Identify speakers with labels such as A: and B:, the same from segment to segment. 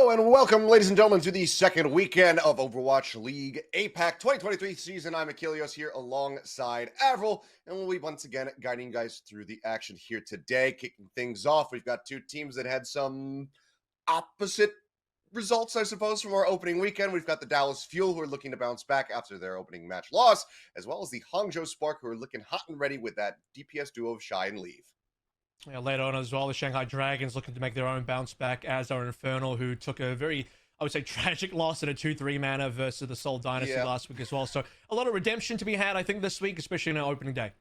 A: Hello and welcome, ladies and gentlemen, to the second weekend of Overwatch League APAC 2023 season. I'm Achilles here alongside Avril, and we'll be once again guiding you guys through the action here today. Kicking things off, we've got two teams that had some opposite results, I suppose, from our opening weekend. We've got the Dallas Fuel, who are looking to bounce back after their opening match loss, as well as the Hangzhou Spark, who are looking hot and ready with that DPS duo of Shy and Leave.
B: Yeah, later on as well, the Shanghai Dragons looking to make their own bounce back, as our Infernal, who took a very, I would say, tragic loss in a 2-3 manner versus the Seoul Dynasty last week as well. So a lot of redemption to be had, I think, this week, especially in our opening day.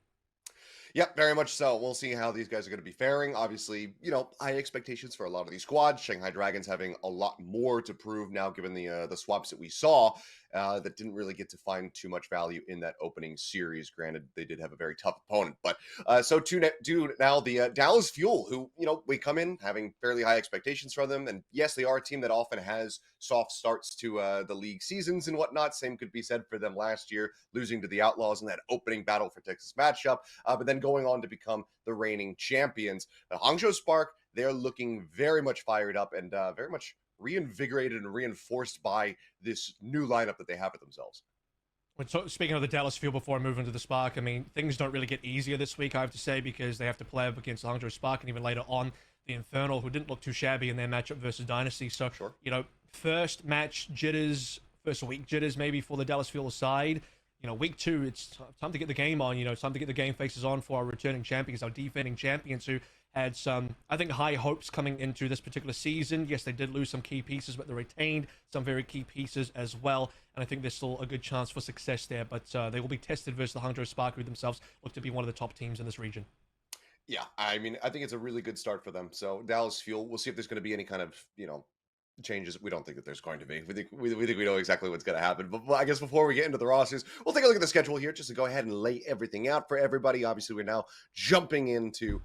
A: Yep, very much so. We'll see how these guys are going to be faring. Obviously, high expectations for a lot of these squads. Shanghai Dragons having a lot more to prove now, given the swaps that we saw that didn't really get to find too much value in that opening series. Granted, they did have a very tough opponent. But so to do now the Dallas Fuel, who, we come in having fairly high expectations from them. And yes, they are a team that often has soft starts to the league seasons and whatnot. Same could be said for them last year, losing to the Outlaws in that opening Battle for Texas matchup. But then going on to become the reigning champions. The Hangzhou Spark, they're looking very much fired up and very much reinvigorated and reinforced by this new lineup that they have for themselves.
B: Speaking of the Dallas Fuel, before I move into the Spark, I mean, things don't really get easier this week, I have to say, because they have to play up against the Hangzhou Spark and even later on the Infernal, who didn't look too shabby in their matchup versus Dynasty. So,
A: sure.
B: First match jitters, first week jitters maybe for the Dallas Fuel side. Week two, it's time to get the game on. It's time to get the game faces on for our returning champions, our defending champions, who had some, I think, high hopes coming into this particular season. Yes, they did lose some key pieces, but they retained some very key pieces as well. And I think there's still a good chance for success there. But they will be tested versus the Hangzhou Spark, who themselves look to be one of the top teams in this region.
A: Yeah, I mean, I think it's a really good start for them. So Dallas Fuel, we'll see if there's going to be any kind of, changes. We don't think that there's going to be. We think we know exactly what's going to happen. But I guess before we get into the rosters, we'll take a look at the schedule here just to go ahead and lay everything out for everybody. Obviously, we're now jumping into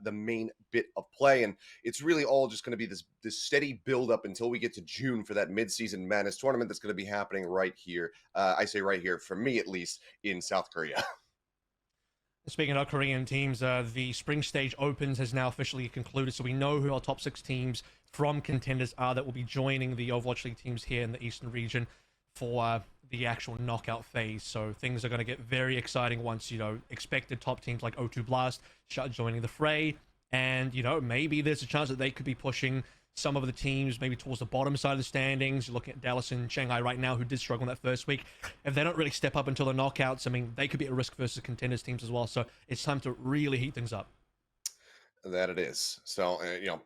A: the main bit of play, and it's really all just going to be this steady build up until we get to June for that mid-season madness tournament that's going to be happening right here. I say right here, for me at least, in South Korea.
B: Speaking of Korean teams, the Spring Stage Opens has now officially concluded, so we know who our top 6 teams from contenders are that will be joining the Overwatch League teams here in the Eastern region for the actual knockout phase. So things are going to get very exciting once, expected top teams like O2 Blast start joining the fray. And, maybe there's a chance that they could be pushing some of the teams maybe towards the bottom side of the standings. You're looking at Dallas and Shanghai right now, who did struggle in that first week. If they don't really step up until the knockouts, I mean, they could be at risk versus contenders teams as well. So it's time to really heat things up.
A: That it is. So,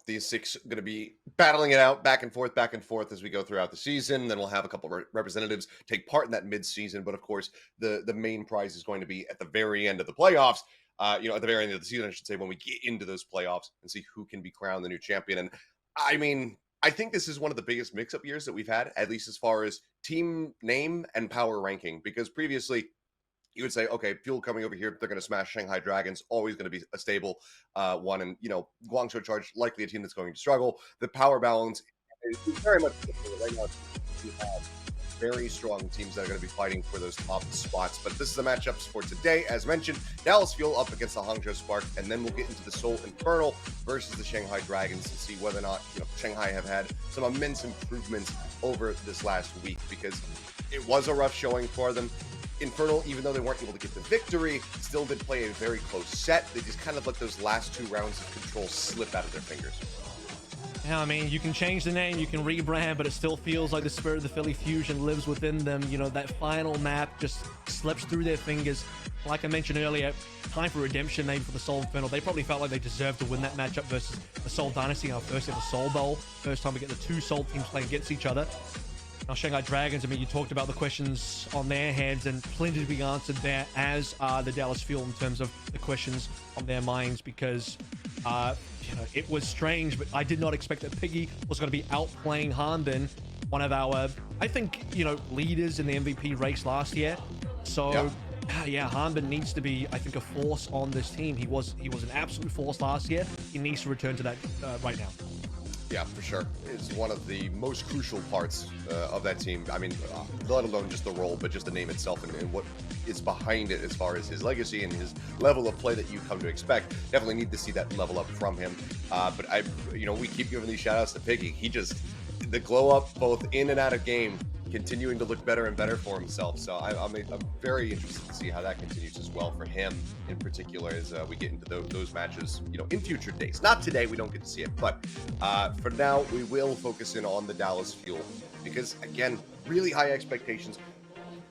A: these 6 are going to be battling it out back and forth as we go throughout the season. Then we'll have a couple of representatives take part in that mid-season. But of course, the main prize is going to be at the very end of the playoffs. At the very end of the season, I should say, when we get into those playoffs and see who can be crowned the new champion. And I mean, I think this is one of the biggest mix-up years that we've had, at least as far as team name and power ranking, because previously you would say, okay, Fuel coming over here, they're going to smash Shanghai Dragons, always going to be a stable one. And, Guangzhou Charge, likely a team that's going to struggle. The power balance is very much right now. We have very strong teams that are going to be fighting for those top spots. But this is the matchups for today. As mentioned, Dallas Fuel up against the Hangzhou Spark, and then we'll get into the Seoul Infernal versus the Shanghai Dragons to see whether or not, Shanghai have had some immense improvements over this last week, because it was a rough showing for them. Infernal, even though they weren't able to get the victory, still did play a very close set. They just kind of let those last 2 rounds of control slip out of their fingers.
B: Yeah, I mean, you can change the name, you can rebrand, but it still feels like the spirit of the Philly Fusion lives within them. That final map just slips through their fingers. Like I mentioned earlier, time for redemption maybe for the Seoul Infernal. They probably felt like they deserved to win that matchup versus the Seoul Dynasty, our first ever Seoul Bowl. First time we get the 2 Seoul teams playing against each other. Now, Shanghai Dragons, I mean, you talked about the questions on their heads, and plenty to be answered there, as are the Dallas Fuel in terms of the questions on their minds, because, it was strange, but I did not expect that Piggy was going to be outplaying Hanbin, one of our, I think, leaders in the MVP race last year. So, yeah, Hanbin needs to be, I think, a force on this team. He was an absolute force last year. He needs to return to that right now.
A: Yeah, for sure. It's one of the most crucial parts of that team. I mean, let alone just the role, but just the name itself and what is behind it as far as his legacy and his level of play that you come to expect. Definitely need to see that level up from him. But we keep giving these shout outs to Piggy. the glow up both in and out of game, continuing to look better and better for himself. So I'm very interested to see how that continues as well for him in particular as we get into those matches, in future days. Not today, we don't get to see it, but for now, we will focus in on the Dallas Fuel because, again, really high expectations.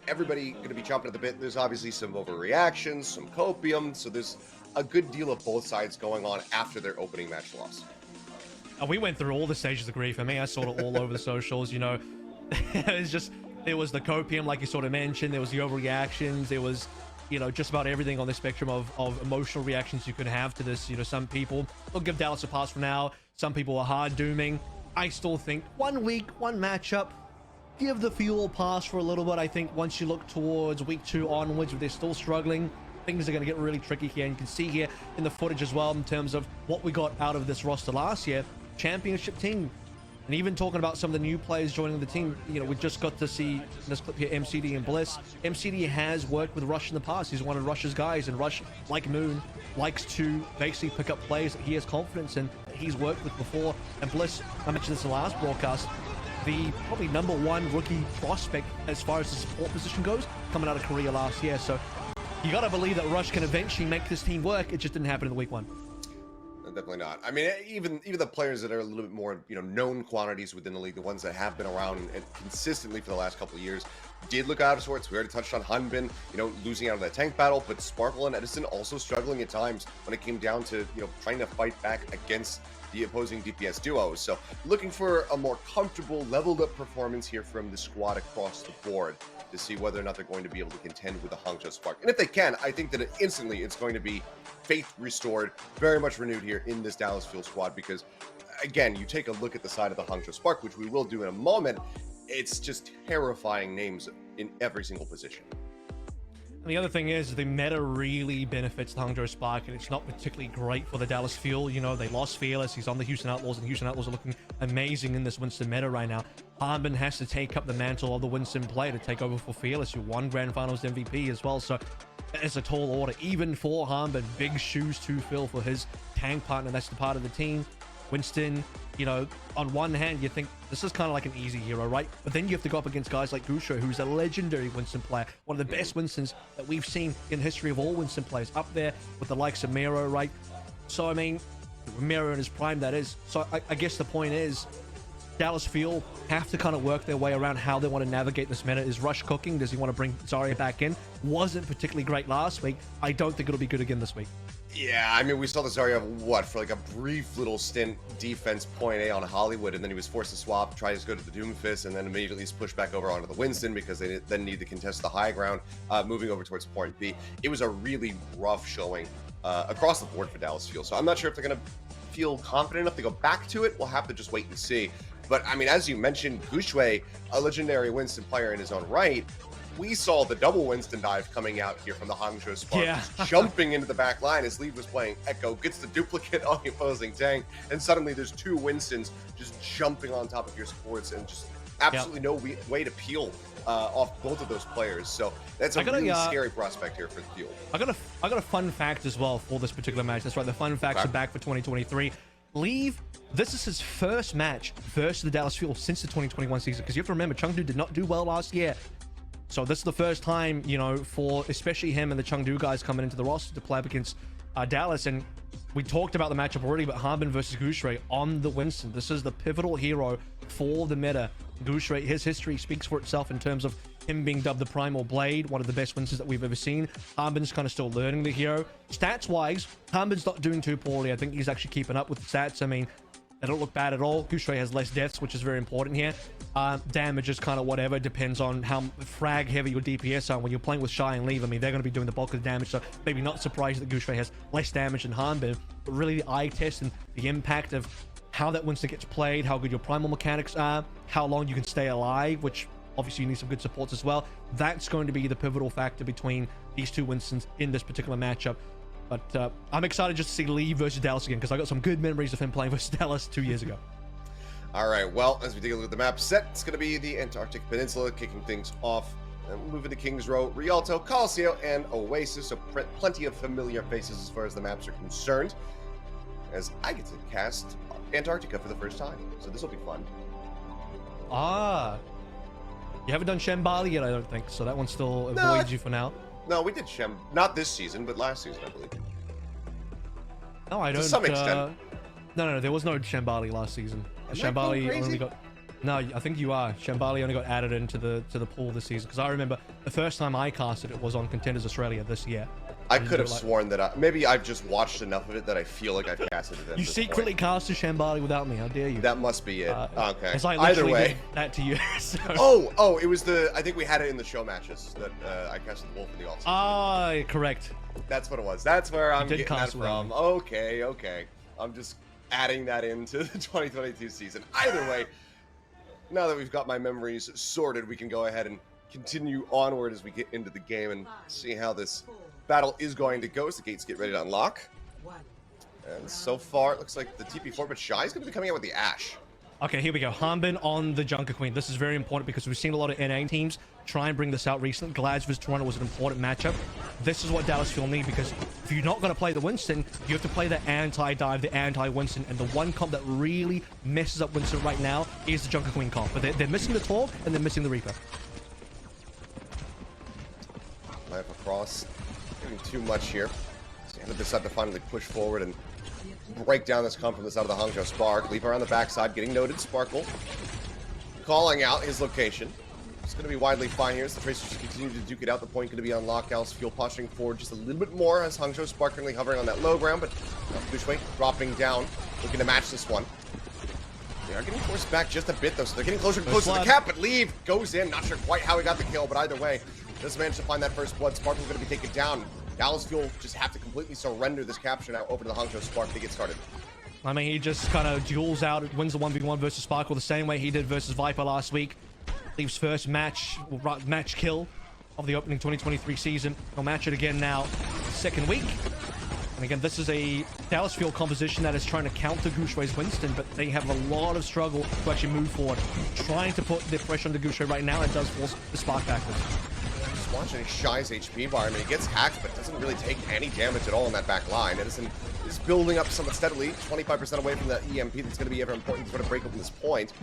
A: Everybody going to be chomping at the bit. There's obviously some overreactions, some copium, so there's a good deal of both sides going on after their opening match loss.
B: We went through all the stages of grief. I mean, I saw it all over the socials, It's just, there was the copium, like you sort of mentioned, there was the overreactions, there was, just about everything on the spectrum of emotional reactions you could have to this. Some people will give Dallas a pass for now, some people are hard dooming. I still think 1 week, one matchup, give the Fuel pass for a little bit. I think once you look towards week 2 onwards, if they're still struggling, things are going to get really tricky here. And you can see here in the footage as well in terms of what we got out of this roster last year, championship team. And even talking about some of the new players joining the team, we just got to see in this clip here MCD and Bliss. MCD has worked with Rush in the past. He's one of Rush's guys, and Rush, like Moon, likes to basically pick up players that he has confidence in, that he's worked with before. And Bliss, I mentioned this in the last broadcast, the probably #1 rookie prospect as far as the support position goes, coming out of Korea last year. So you got to believe that Rush can eventually make this team work. It just didn't happen in the week 1.
A: Definitely not. I mean, even the players that are a little bit more, known quantities within the league, the ones that have been around and consistently for the last couple of years, did look out of sorts. We already touched on Hanbin, losing out of that tank battle, but Sparkle and Edison also struggling at times when it came down to, trying to fight back against the opposing DPS duos. So looking for a more comfortable, leveled up performance here from the squad across the board to see whether or not they're going to be able to contend with the Hangzhou Spark. And if they can, I think that instantly it's going to be faith restored, very much renewed here in this Dallas Fuel squad, because again, you take a look at the side of the Hangzhou Spark, which we will do in a moment, it's just terrifying names in every single position.
B: And the other thing is the meta really benefits the Hangzhou Spark, and it's not particularly great for the Dallas Fuel. They lost Fearless. He's on the Houston Outlaws, and the Houston Outlaws are looking amazing in this Winston meta right now. Hanbin has to take up the mantle of the Winston play to take over for Fearless, who won Grand Finals MVP as well. So it's a tall order, even for Hanbin. Big shoes to fill for his tank partner. That's the part of the team. Winston, on one hand, you think this is kind of like an easy hero, right? But then you have to go up against guys like Gusho, who's a legendary Winston player, one of the best Winstons that we've seen in history of all Winston players, up there with the likes of Miro, right? So, I mean, Miro in his prime, that is. So I guess the point is, Dallas Fuel have to kind of work their way around how they want to navigate this meta. Is Rush cooking? Does he want to bring Zarya back in? Wasn't particularly great last week. I don't think it'll be good again this week.
A: Yeah, I mean, we saw the Zarya, for like a brief little stint defense point A on Hollywood, and then he was forced to swap, try to go to the Doomfist, and then immediately he's pushed back over onto the Winston because they then need to contest the high ground, moving over towards point B. It was a really rough showing across the board for Dallas Fuel, so I'm not sure if they're going to feel confident enough to go back to it. We'll have to just wait and see. But, I mean, as you mentioned, Gushue, a legendary Winston player in his own right, we saw the double Winston dive coming out here from the Hangzhou Spark, just jumping into the back line as Lead was playing Echo, gets the duplicate on the opposing tank, and suddenly there's 2 Winstons just jumping on top of your supports and just absolutely no way to peel off both of those players. So that's a really scary prospect here for the Fuel.
B: I got a fun fact as well for this particular match. That's right, the fun facts are back for 2023. Leave, this is his first match versus the Dallas Fuel since the 2021 season, because you have to remember, Chengdu did not do well last year. So this is the first time, for especially him and the Chengdu guys coming into the roster to play up against Dallas. And we talked about the matchup already, but Hanbin versus Gushui on the Winston. This is the pivotal hero for the meta. Gushui, his history speaks for itself in terms of him being dubbed the Primal Blade, one of the best Winstons that we've ever seen. Hanbin's kind of still learning the hero. Stats-wise, Hanbin's not doing too poorly. I think he's actually keeping up with the stats. I mean, they don't look bad at all. Gushui has less deaths, which is very important here. Damage is kind of whatever. Depends on how frag heavy your DPS are. When you're playing with Shy and Leave, I mean, they're going to be doing the bulk of the damage, so maybe not surprised that Gushui has less damage than Hanbin. But really, the eye test and the impact of how that Winston gets played, how good your primal mechanics are, how long you can stay alive, which obviously you need some good supports as well. That's going to be the pivotal factor between these 2 Winstons in this particular matchup. But I'm excited just to see Lee versus Dallas again, because I got some good memories of him playing versus Dallas 2 years ago.
A: All right, well, as we take a look at the map set, it's going to be the Antarctic Peninsula kicking things off. And we'll move into Kings Row, Rialto, Colosseo, and Oasis. So plenty of familiar faces as far as the maps are concerned, as I get to cast Antarctica for the first time. So this will be fun.
B: Ah. You haven't done Shambali yet, I don't think, so that one still avoids you for now.
A: No, we did Shem. Not this season, but last season, I believe.
B: No, I don't.
A: To some extent.
B: No, there was no Shambali last season.
A: Am I
B: Shambali
A: going
B: only
A: crazy?
B: got. No, I think you are. Shambali only got added into the pool this season because I remember the first time I casted it was on Contenders Australia this year.
A: I could have sworn that maybe I've just watched enough of it that I feel like I've casted it.
B: You secretly casted Shambali without me. How dare you?
A: That must be it. Okay.
B: 'Cause I
A: Either
B: literally
A: way.
B: did that to you. So.
A: Oh, it was the. I think we had it in the show matches that I casted the Wolf in the off.
B: Ah, correct.
A: That's what it was. That's where I'm
B: did
A: getting that
B: cast without
A: from.
B: me.
A: Okay. I'm just adding that into the 2022 season. Either way, now that we've got my memories sorted, we can go ahead and continue onward as we get into the game and see how this battle is going to go as the gates get ready to unlock. And so far, it looks like the TP4, but Shy is going to be coming out with the Ashe.
B: Okay, here we go. Hanbin on the Junker Queen. This is very important because we've seen a lot of NA teams try and bring this out recently. Glads vs Toronto was an important matchup. This is what Dallas Fuel need because if you're not going to play the Winston, you have to play the anti-dive, the anti-Winston. And the one comp that really messes up Winston right now is the Junker Queen comp. But they're missing the Torg and they're missing the Reaper.
A: Knife across. Doing too much here. So they decide to finally push forward and break down this comp from the side of the Hangzhou Spark. Leap around the backside, getting noted. Sparkle calling out his location. It's going to be widely fine here as the Tracers just continue to duke it out. The point going to be on lockouts. Fuel posturing forward just a little bit more as Hangzhou Spark currently hovering on that low ground, but Gushwei dropping down, looking to match this one. They are getting forced back just a bit though, so they're getting closer and closer to the cap, but Leave goes in. Not sure quite how he got the kill, but either way, does manage to find that first blood. Sparkle's going to be taken down. Dallas Fuel just have to completely surrender this capture now over to the Hangzhou Spark to get started.
B: I mean, he just kind of duels out, wins the 1v1 versus Sparkle the same way he did versus Viper last week. Leaves first match kill of the opening 2023 season. He'll match it again now, second week. And again, this is a Dallas Fuel composition that is trying to counter Gushwei's Winston, but they have a lot of struggle to actually move forward. Trying to put the pressure on the Gushwei right now, and does force the Spark backwards.
A: Just watching Shy's HP bar. I mean, he gets hacked, but doesn't really take any damage at all in that back line. Edison is building up somewhat steadily, 25% away from the EMP that's going to be ever important to sort of break open this point.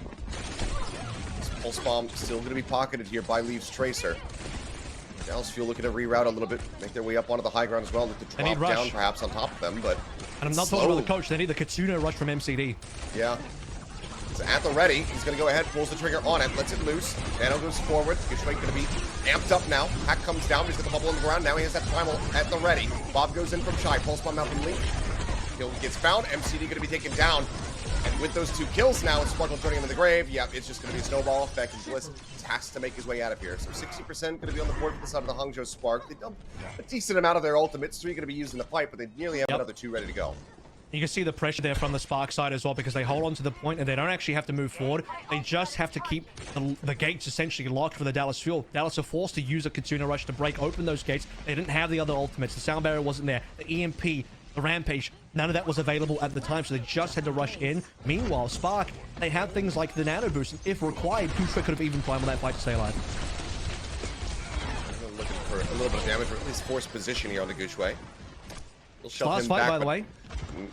A: This Pulse Bomb still going to be pocketed here by Leaves Tracer. Dallas Fuel looking to reroute a little bit, make their way up onto the high ground as well, look to drop down perhaps on top of them, but...
B: And I'm not talking about the coach, they need the Kitsune rush from MCD.
A: Yeah. So at the ready, he's going to go ahead, pulls the trigger on it, lets it loose. Nano goes forward. Gushwei going to be amped up now. Hack comes down, he's got the bubble on the ground. Now he has that primal at the ready. Bob goes in from Shy. Pulse bomb out from Lee. Kill gets found. MCD going to be taken down. And with those two kills now, and Sparkle turning him in the grave, yeah, it's just going to be a snowball effect. And Bliss has to make his way out of here. So 60% going to be on the board for the side of the Hangzhou Spark. They dumped a decent amount of their ultimates. 3 going to be used in the fight, but they nearly have another 2 ready to go.
B: You can see the pressure there from the Spark side as well because they hold on to the point and they don't actually have to move forward. They just have to keep the gates essentially locked for the Dallas Fuel. Dallas are forced to use a Kitsune Rush to break open those gates. They didn't have the other ultimates. The Sound Barrier wasn't there. The EMP, the Rampage, none of that was available at the time, so they just had to rush in. Meanwhile, Spark, they have things like the Nano Boost, and if required, Gushwei could have even climbed on that fight to stay alive.
A: Looking for a little bit of damage, or at least forced position here on the Gushwei.
B: Last fight, by the way.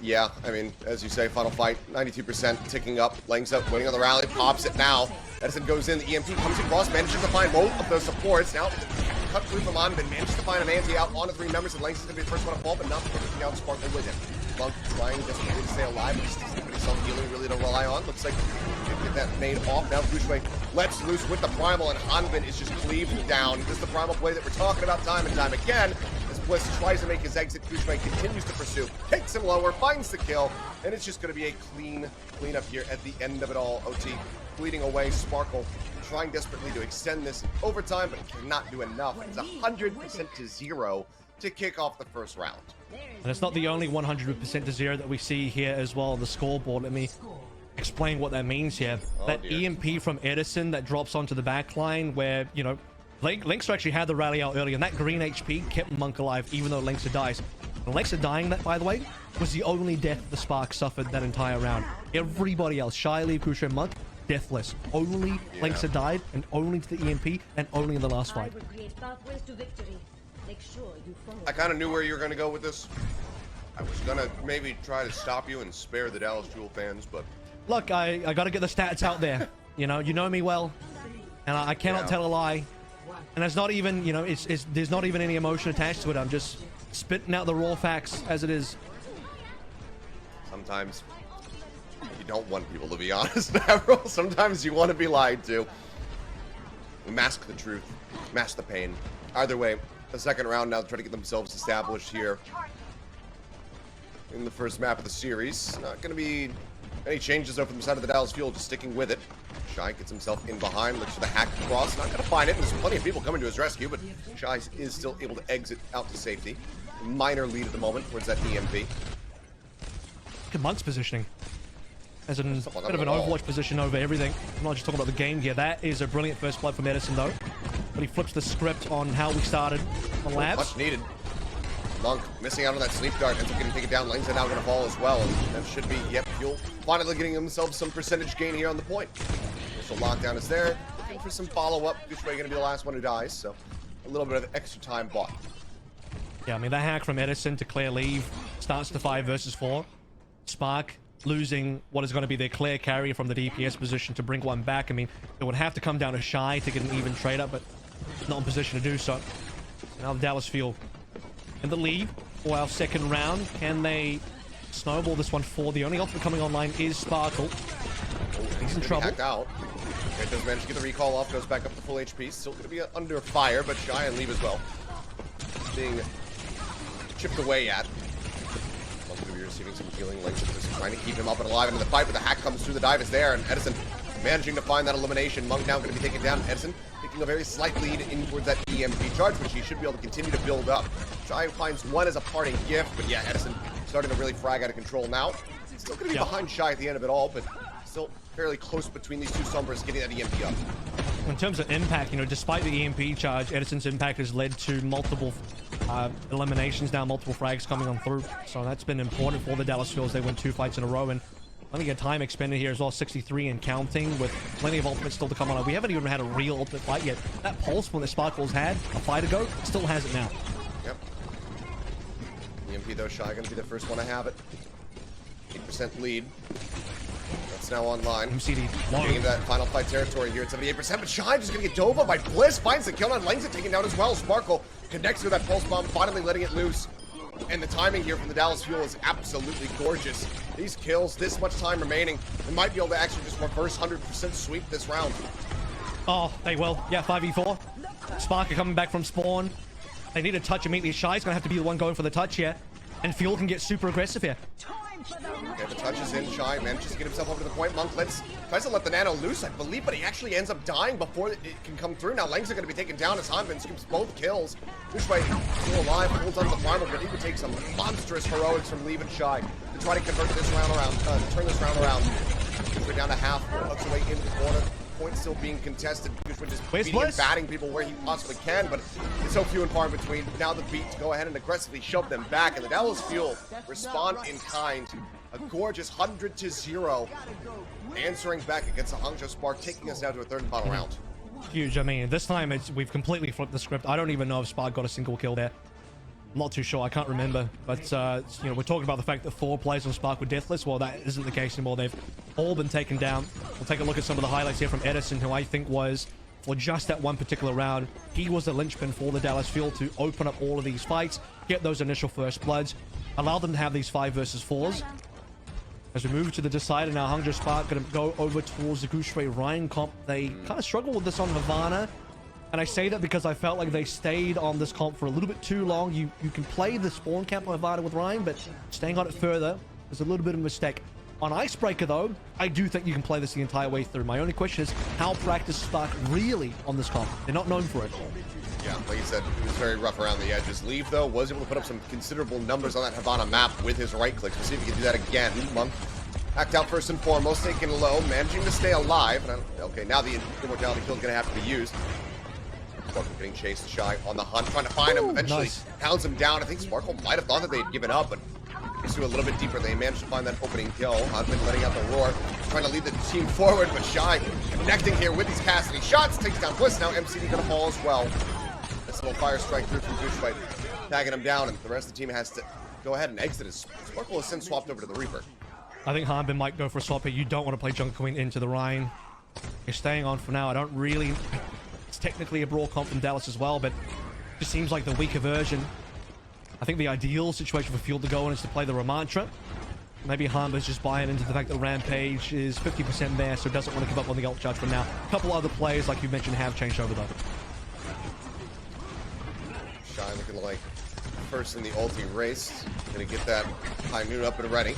A: Yeah, I mean, as you say, final fight, 92% ticking up. Langs up, winning on the rally, pops it now. Edison goes in, the EMP comes across, manages to find both of those supports. Now, cut through from on, but manages to find an anti out on the 3 members, and Langs is going to be the first one to fall, but not taking out Sparkle with him. Monk trying desperately to stay alive, but just doesn't have some healing really to rely on. Looks like he can get that made off. Now, Gushwei lets loose with the Primal, and Hanbin is just cleaved down. This is the Primal play that we're talking about time and time again. Bliss tries to make his exit. Gushwei continues to pursue, takes him lower, finds the kill, and it's just going to be a clean up here at the end of it all. OT bleeding away. Sparkle trying desperately to extend this overtime, but cannot do enough. It's 100% to 0 to kick off the first round.
B: And it's not the only 100% to 0 that we see here as well on the scoreboard. Let me explain what that means here. That EMP from Edison that drops onto the back line where, you know, Linkster actually had the rally out early, and that green HP kept Monk alive, even though Linkster dies. And Linkster dying, that, by the way, was the only death the Spark suffered that entire round. Everybody else, Shy, Leaf, Crucial, and Monk, deathless. Only Linkster died, and only to the EMP, and only in the last fight.
A: I kind of knew where you were going to go with this. I was going to maybe try to stop you and spare the Dallas Jewel fans, but...
B: Look, I got to get the stats out there. You know me well, and I cannot tell a lie. And there's not even, there's not even any emotion attached to it. I'm just spitting out the raw facts as it is.
A: Sometimes you don't want people to be honest, Avril. Sometimes you want to be lied to. Mask the truth, mask the pain. Either way, the second round now to try to get themselves established here in the first map of the series. Not going to be any changes over from the side of the Dallas field, just sticking with it. Shy gets himself in behind, looks for the hack across. Not going to find it. There's plenty of people coming to his rescue, but Shy is still able to exit out to safety. Minor lead at the moment towards that EMP.
B: Look at Monk's positioning. As a bit of an Overwatch position over everything. I'm not just talking about the game here. That is a brilliant first blood from Edison, though. But he flips the script on how we started on Labs.
A: Much needed. Monk missing out on that sleep dart. Ends up getting taken down. Lanes are now going to fall as well. And that should be, yep, Fuel finally getting himself some percentage gain here on the point. Initial lockdown is there. Looking for some follow-up. Gushway going to be the last one who dies. So a little bit of extra time bought.
B: Yeah, I mean, that hack from Edison to clear leave starts the 5 versus 4. Spark losing what is going to be their clear carrier from the DPS position to bring one back. I mean, it would have to come down to Shy to get an even trade up, but not in position to do so. Now the Dallas field in the lead for our second round. Can they snowball this one for the only ultimate coming online is Sparkle. He's in trouble.
A: Hacked out. It does manage to get the recall off, goes back up to full HP. Still going to be under fire, but Shy and leave as well. Being chipped away at. Going to be receiving some healing links, just trying to keep him up and alive into the fight, but the hack comes through. The dive is there, and Edison managing to find that elimination. Monk now going to be taken down. Edison taking a very slight lead in towards that EMP charge, which he should be able to continue to build up. Shy finds one as a parting gift, but yeah, Edison starting to really frag out of control now. Still going to be behind Shy at the end of it all, but still fairly close between these two Sombras getting that EMP up.
B: In terms of impact, despite the EMP charge, Edison's impact has led to multiple eliminations now, multiple frags coming on through. So that's been important for the Dallas Fuels. They win 2 fights in a row, and let me get time expended here as well, 63 and counting, with plenty of ultimates still to come on. We haven't even had a real ultimate fight yet. That pulse when the Sparkles had a fight ago still has it now.
A: Yep. EMP though, Shy going to be the first one to have it. 8% lead. That's now online.
B: MCD
A: getting into that final fight territory here at 78%, but Shy just going to get dove by Bliss. Finds the kill on Langza, taken down as well. Sparkle connects to that pulse bomb, finally letting it loose. And the timing here from the Dallas Fuel is absolutely gorgeous. These kills, this much time remaining, they might be able to actually just reverse 100% sweep this round.
B: Oh, they will. Yeah, 5v4. Spark are coming back from spawn. They need a touch immediately. Shy's going to have to be the one going for the touch here. And Fuel can get super aggressive here.
A: Okay, the touch is in. Shy manages to get himself over to the point. Monk tries to let the nano loose, I believe, but he actually ends up dying before it can come through. Now Lang's are going to be taken down as Hanbin skips both kills. Gushway still alive, holds onto the farmer, but he would take some monstrous heroics from Leave and Shy to try to convert this round around, turn this round around. Gushway down to half, pucks away into the corner. Point still being contested. Gushway just beating and batting people where he possibly can, but it's so few and far in between. Now the beat to go ahead and aggressively shove them back, and the Dallas Fuel respond in kind. A gorgeous 100-0 answering back against the Hangzhou Spark, taking us down to a third and final round.
B: Huge. I mean, this time we've completely flipped the script. I don't even know if Spark got a single kill there. I'm not too sure. I can't remember. But, we're talking about the fact that 4 players on Spark were deathless. Well, that isn't the case anymore. They've all been taken down. We'll take a look at some of the highlights here from Edison, who I think was, for just that one particular round, he was the linchpin for the Dallas Fuel to open up all of these fights, get those initial first bloods, allow them to have these 5 versus 4s. As we move to the decider now, Hangzhou Spark going to go over towards the Gushway Ryan comp. They kind of struggle with this on Havana. And I say that because I felt like they stayed on this comp for a little bit too long. You can play the spawn camp on Havana with Ryan, but staying on it further is a little bit of a mistake. On Icebreaker, though, I do think you can play this the entire way through. My only question is, how practiced Spark really on this comp? They're not known for it.
A: Yeah, like you said, it was very rough around the edges. Leave, though, was able to put up some considerable numbers on that Havana map with his right clicks. We'll see if he can do that again. Monk hacked out first and foremost, taken low, managing to stay alive. Okay, now the immortality kill is going to have to be used. Sparkle getting chased, Shy on the hunt, trying to find him. Eventually pounds him down. I think Sparkle might have thought that they had given up, but pursue a little bit deeper. They managed to find that opening kill. Hanbin letting out the roar, trying to lead the team forward, but Shy connecting here with these Cassidy shots. Takes down Bliss. Now MCD going to fall as well. This little fire strike through from Gushway, tagging him down, and the rest of the team has to go ahead and exit as Sparkle has since swapped over to the Reaper.
B: I think Hanbin might go for a swap here. You don't want to play Jungle Queen into the Rhine. is staying on for now. I don't really... It's technically a brawl comp from Dallas as well, but it just seems like the weaker version. I think the ideal situation for Fuel to go in is to play the Ramantra. Maybe Hamba's just buying into the fact that Rampage is 50% there, so doesn't want to give up on the ult charge for now. A couple other players, like you mentioned, have changed over though.
A: Shy looking like first in the ulti race. Gonna get that high noon up and ready.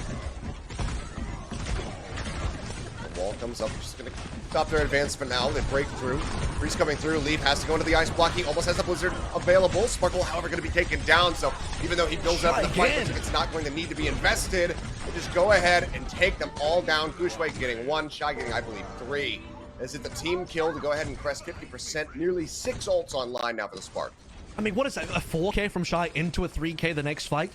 A: The wall comes up, just gonna stop their advance for now. They break through. Freeze coming through. Leaf has to go into the ice block. He almost has the blizzard available. Sparkle, however, going to be taken down. So even though he builds up the fight, it's not going to need to be invested. We'll just go ahead and take them all down. Kushway getting 1, Shy getting, I believe, 3. Is it the team kill to go ahead and crest 50%? Nearly 6 ults online now for the Spark.
B: I mean, what is that? A 4K from Shy into a 3K the next fight?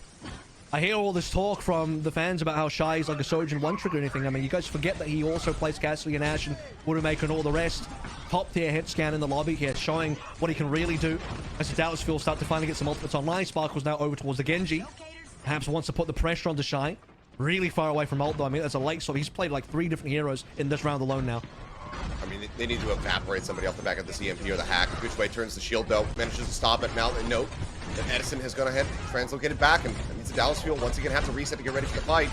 B: I hear all this talk from the fans about how Shy is like a Sojourn one-trick or anything. I mean, you guys forget that he also plays Cassidy and Ash and Widowmaker and all the rest. Top tier hit scan in the lobby here, showing what he can really do. As the Dallas Fuel start to finally get some ultimates online, Sparkle's now over towards the Genji. Perhaps wants to put the pressure onto Shy. Really far away from ult though. I mean, that's a late, so he's played like 3 different heroes in this round alone now.
A: I mean, they need to evaporate somebody off the back of the CMP or the hack. Kushway turns the shield though, manages to stop it. Now they note that Edison has gone ahead, translocated back, and that means the Dallas Fuel once again have to reset to get ready for the fight.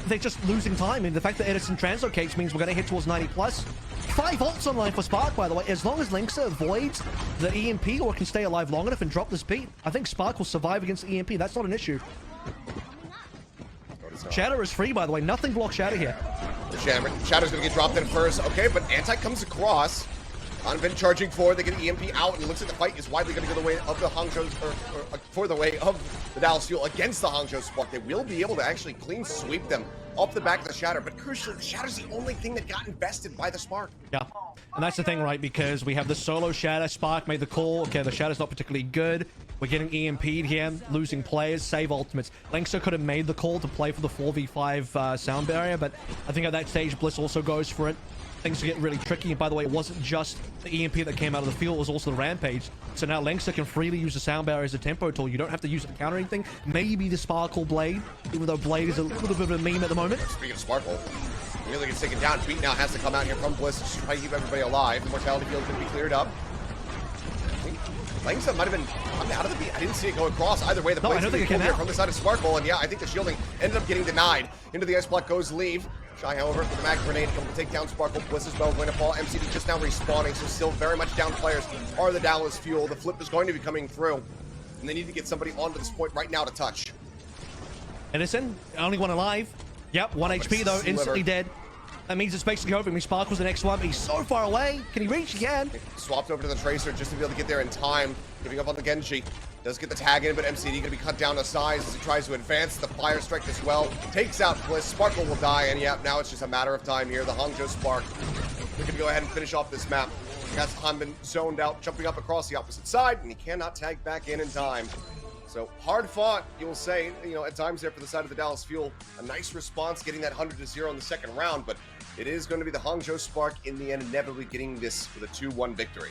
B: They're just losing time, and the fact that Edison translocates means we're going to hit towards 90 plus. 5 ults online for Spark, by the way. As long as Linksa avoids the EMP or can stay alive long enough and drop this beat, I think Spark will survive against the EMP. That's not an issue. Shatter is free, by the way. Nothing blocks Shatter here.
A: Shatter's going to get dropped in first. Okay, but Anti comes across. Anvin charging forward. They get an EMP out, and looks like the fight is widely going to go the way of the Hangzhou, or for the way of the Dallas Fuel against the Hangzhou Spark. They will be able to actually clean sweep them off the back of the Shatter, but crucially, the Shatter's the only thing that got invested by the Spark.
B: Yeah, and that's the thing, right? Because we have the solo Shatter. Spark made the call. Okay, the Shatter's not particularly good. We're getting EMP'd here, losing players, save ultimates. Linksa could have made the call to play for the 4v5 sound barrier, but I think at that stage, Bliss also goes for it. Things get really tricky. And by the way, it wasn't just the EMP that came out of the field, it was also the Rampage. So now Linksa can freely use the sound barrier as a tempo tool. You don't have to use it to counter anything. Maybe the Sparkle Blade, even though Blade is a little bit of a meme at the moment.
A: Speaking of Sparkle, really gets taken down. Beat now has to come out here from Bliss to try to keep everybody alive. The mortality field is going to be cleared up. Linksa might have been out of the beat. I didn't see it go across. Either way, the
B: no, I don't think it came out
A: from the side of Sparkle, and yeah, I think the shielding ended up getting denied. Into the ice block goes Leave. Shy, however, with the mag grenade coming to take down Sparkle. Bliss is going to fall. MCD just now respawning, so still very much down players are the Dallas Fuel. The flip is going to be coming through, and they need to get somebody onto this point right now to touch.
B: Edison, only one alive. Yep, 1 HP though, instantly dead. That means it's basically over. I mean, Sparkle's the next one, but he's so far away. Can he reach? He can.
A: Swapped over to the Tracer just to be able to get there in time. Giving up on the Genji. Does get the tag in, but MCD going to be cut down to size as he tries to advance. The Fire Strike as well. Takes out Bliss. Sparkle will die, and yeah, now it's just a matter of time here. The Hangzhou Spark. We're going to go ahead and finish off this map. That's Hanbin zoned out, jumping up across the opposite side, and he cannot tag back in time. So hard fought, you will say, at times there for the side of the Dallas Fuel. A nice response, getting that 100-0 in the second round, but it is going to be the Hangzhou Spark in the end, inevitably getting this with a 2-1 victory.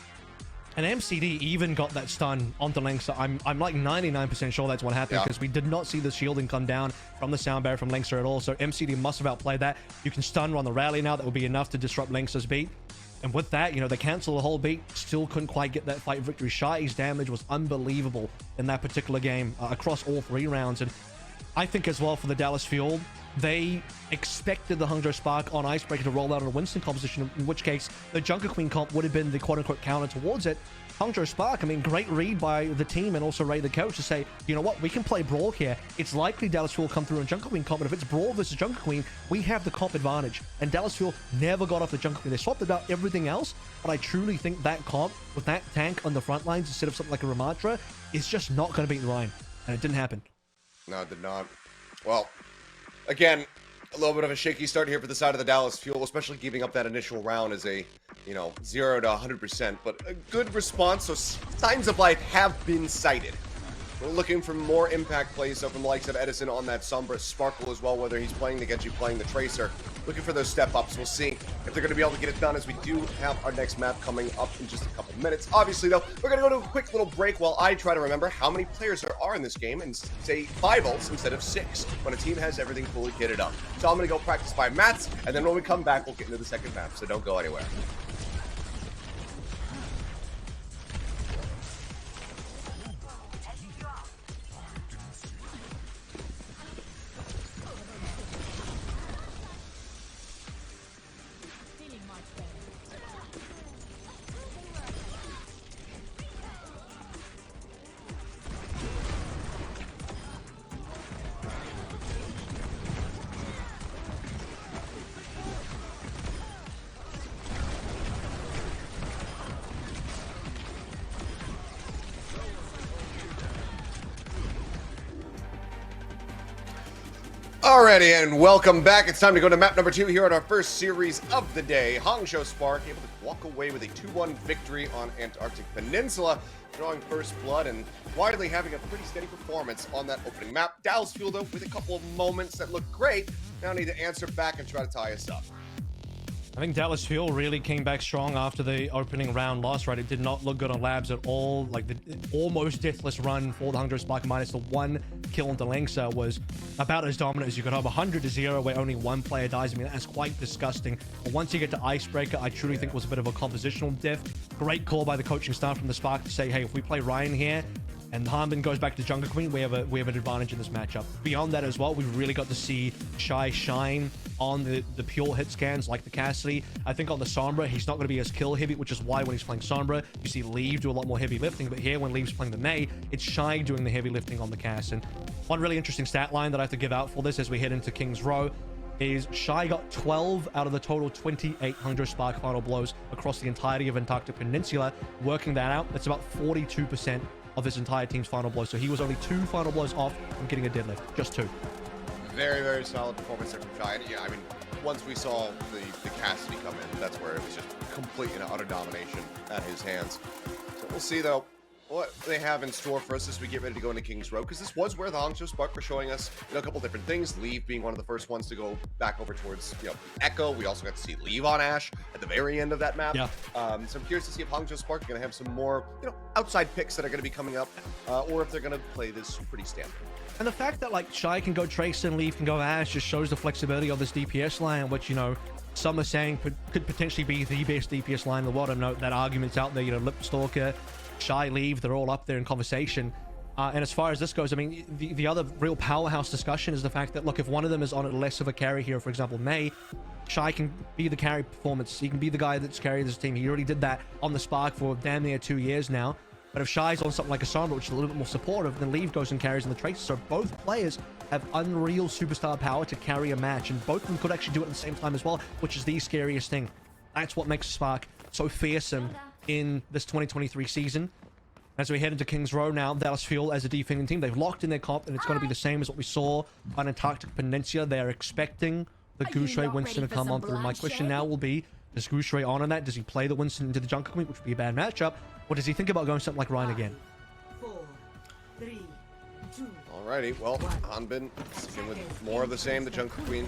B: And MCD even got that stun onto Linksa. I'm like 99% sure that's what happened, because we did not see the shielding come down from the sound barrier from Linksa at all. So MCD must have outplayed that. You can stun run the rally now. That will be enough to disrupt Linksa's beat. And with that, they cancel the whole beat. Still couldn't quite get that fight victory. Shy's damage was unbelievable in that particular game across all 3 rounds. And I think as well for the Dallas Fuel, they expected the Hangzhou Spark on Icebreaker to roll out on a Winston composition, in which case the Junker Queen comp would have been the quote-unquote counter towards it. Hangzhou Spark, I mean, great read by the team and also Ray the coach to say, you know what, we can play Brawl here. It's likely Dallas Fuel will come through in Junker Queen comp, but if it's Brawl versus Junker Queen, we have the comp advantage. And Dallas Fuel never got off the Junker Queen. They swapped about everything else, but I truly think that comp with that tank on the front lines instead of something like a Ramantra is just not going to beat the Ryan. And it didn't happen.
A: No, it did not. Well, again, a little bit of a shaky start here for the side of the Dallas Fuel, especially giving up that initial round as a, 0 to 100%, but a good response, so signs of life have been cited. We're looking for more impact plays, so from the likes of Edison on that Sombra, Sparkle as well, whether he's playing the Genji, playing the Tracer. Looking for those step-ups. We'll see if they're going to be able to get it done, as we do have our next map coming up in just a couple minutes. Obviously, though, we're going to go to a quick little break while I try to remember how many players there are in this game and say 5 ults instead of 6 when a team has everything fully kitted up. So I'm going to go practice by mats, and then when we come back, we'll get into the second map, so don't go anywhere. Alrighty, and welcome back. It's time to go to map number 2 here on our first series of the day. Hangzhou Spark able to walk away with a 2-1 victory on Antarctic Peninsula, drawing first blood and widely having a pretty steady performance on that opening map. Dallas Fuel, though, with a couple of moments that look great, now need to answer back and try to tie us up.
B: I think Dallas Fuel really came back strong after the opening round loss, right? It did not look good on labs at all. Like the almost deathless run for the Hangzhou Spark minus the 1 kill on Delengsa was about as dominant as you could have. 100-0 where only 1 player dies. I mean, that's quite disgusting. But once you get to Icebreaker, I truly think was a bit of a compositional diff. Great call by the coaching staff from the Spark to say, hey, if we play Ryan here, and Harbin goes back to Jungle Queen, we have an advantage in this matchup. Beyond that as well, we really got to see Shy shine on the pure hit scans like the Cassidy. I think on the Sombra, he's not going to be as kill heavy, which is why when he's playing Sombra, you see Leave do a lot more heavy lifting. But here, when Leave's playing the Mei, it's Shy doing the heavy lifting on the Cass. And one really interesting stat line that I have to give out for this as we head into King's Row is Shy got 12 out of the total 28 Hangzhou Spark final blows across the entirety of Antarctic Peninsula. Working that out, that's about 42% of his entire team's final blows. So he was only 2 final blows off from getting a deadlift. Just 2.
A: Very, very solid performance there from Shy. Yeah, I mean, once we saw the Cassidy come in, that's where it was just complete and utter domination at his hands. So we'll see, though, what they have in store for us as we get ready to go into King's Row, because this was where the Hangzhou Spark were showing us, a couple different things. Leave being one of the first ones to go back over towards, Echo. We also got to see Leave on Ash at the very end of that map.
B: Yeah.
A: So I'm curious to see if Hangzhou Spark are going to have some more, outside picks that are going to be coming up, or if they're going to play this pretty standard.
B: And the fact that like Shy can go Tracer and Leave can go Ash just shows the flexibility of this DPS line, which, some are saying could potentially be the best DPS line in the world. I know that argument's out there, Lip Stalker, Shy, Leave, they're all up there in conversation. And as far as this goes, I mean, the other real powerhouse discussion is the fact that, look, if one of them is on less of a carry here, for example, Mei, Shy can be the carry performance. He can be the guy that's carried this team. He already did that on the Spark for damn near 2 years now. But if Shy's on something like a Sombra, which is a little bit more supportive, then Leave goes and carries in the Tracer. So both players have unreal superstar power to carry a match, and both of them could actually do it at the same time as well, which is the scariest thing. That's what makes Spark so fearsome in this 2023 season. As we head into King's Row now, Dallas Fuel as a defending team, they've locked in their comp, and it's going to be the same as what we saw on Antarctic Peninsula. They are expecting the Gouche Winston to come on through. My question now will be, does Gouche honor that? Does he play the Winston into the Jungle Queen, which would be a bad matchup? Or does he think about going something like Ryan again?
C: 4, 3, 2.
A: Alrighty, well, Hanbin sticking with more of the same, the Jungle Queen.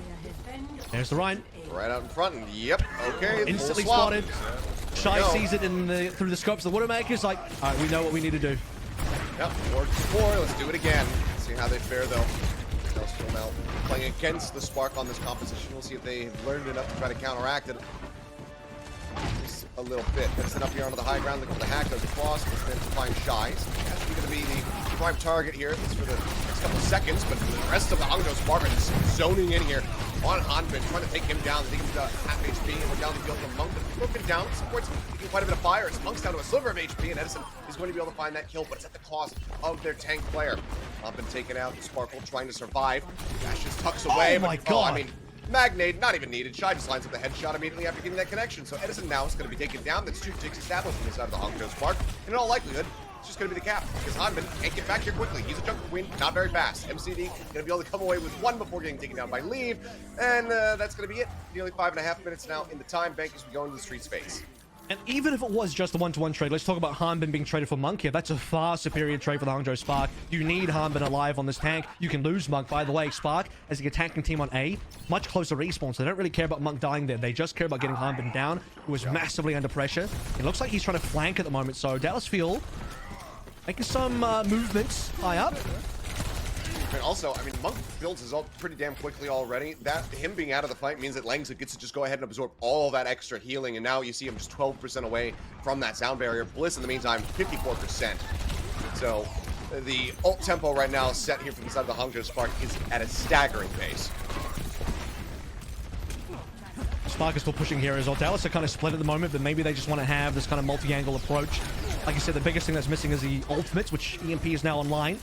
B: There's the Ryan.
A: Right out in front, and yep, okay.
B: Instantly
A: full swap.
B: spotted. Shy sees it through the scopes of the Widowmaker's like, all right, we know what we need to do.
A: Yep, worked before, let's do it again. See how they fare, though. They'll still now playing against the Spark on this composition. We'll see if they have learned enough to try to counteract it. Just a little bit. Gets it up here onto the high ground. Look at the hack goes across. But then to find Shy. So that's going to be the prime target here. It's for the next couple seconds. But the rest of the Hangzhou Spark are just zoning in here on Hanbin, trying to take him down. Take him to half HP. And we're down the field from Monk. But broken down. Support's taking quite a bit of fire. It's Monk's down to a sliver of HP. And Edison is going to be able to find that kill. But it's at the cost of their tank player. Hanbin taken out. Sparkle trying to survive. Dash just tucks away.
B: Oh my God.
A: I mean, Magnade, not even needed. Shy just lines up the headshot immediately after getting that connection. So Edison now is going to be taken down. That's 2 jigs established from the side of the Hangzhou Spark. And in all likelihood, it's just going to be the cap. Because Hanbin can't get back here quickly. He's a Jungle Queen, not very fast. MCD going to be able to come away with 1 before getting taken down by Leave. And that's going to be it. Nearly 5.5 minutes now in the time bank as we go into the street space.
B: And even if it was just a 1-to-1 trade, let's talk about Hanbin being traded for Monk here. That's a far superior trade for the Hangzhou Spark. You need Hanbin alive on this tank. You can lose Monk. By the way, Spark, as the attacking team on A, much closer respawn, so they don't really care about Monk dying there. They just care about getting Hanbin down, who is massively under pressure. It looks like he's trying to flank at the moment, so Dallas Fuel making some movements high up.
A: And also, I mean, Monk builds his ult pretty damn quickly already. That him being out of the fight means that Langza gets to just go ahead and absorb all that extra healing, and now you see him just 12% away from that sound barrier. Bliss, in the meantime, 54%. So the ult tempo right now set here from the side of the Hangzhou Spark is at a staggering pace.
B: Spark is still pushing here as well. Dallas are kind of split at the moment, but maybe they just want to have this kind of multi-angle approach. Like I said, the biggest thing that's missing is the ultimates, which EMP is now online.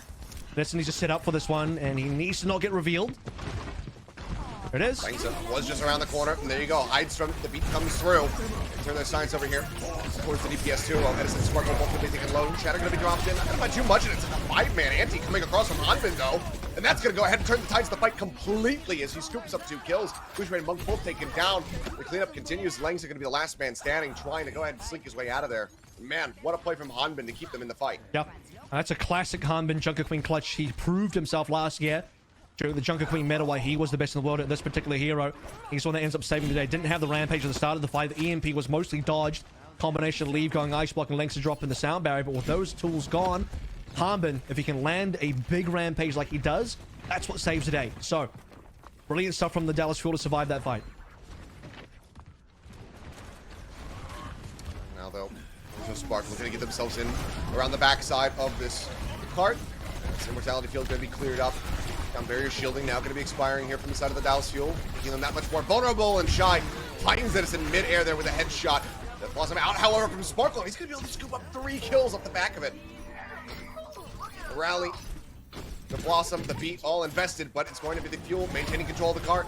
B: This needs to set up for this one, and he needs to not get revealed. There it is.
A: Langza was just around the corner, and there you go. Hides from it. The beat comes through. turn their signs over here towards the DPS too. While Edison and Sparkle both going to be taking low. Shatter going to be dropped in. Not going to find too much, and it's a 5-man anti coming across from Hanbin though. And that's going to go ahead and turn the tides of the fight completely as he scoops up 2 kills. Gushwei and Monk both taken down. The cleanup continues. Lang's going to be the last man standing, trying to go ahead and slink his way out of there. Man, what a play from Hanbin to keep them in the fight.
B: Yep. That's a classic Hanbin Junker Queen clutch. He proved himself last year during the Junker Queen meta where he was the best in the world at this particular hero. He's the one that ends up saving the day. Didn't have the rampage at the start of the fight. The EMP was mostly dodged. Combination of leave going ice block and lengths to drop in the sound barrier. But with those tools gone, Hanbin, if he can land a big rampage like he does, that's what saves the day. So, brilliant stuff from the Dallas Fuel to survive that fight.
A: Now though, Hangzhou Spark looking to get themselves in around the backside of this cart. This immortality field going to be cleared up. Down barrier shielding now going to be expiring here from the side of the Dallas Fuel, making them that much more vulnerable. And Shy finds that it's in mid-air there with a headshot. That blossom out, however, from Sparkle. He's going to be able to scoop up 3 kills off the back of it. The rally, the blossom, the beat, all invested, but it's going to be the Fuel maintaining control of the cart.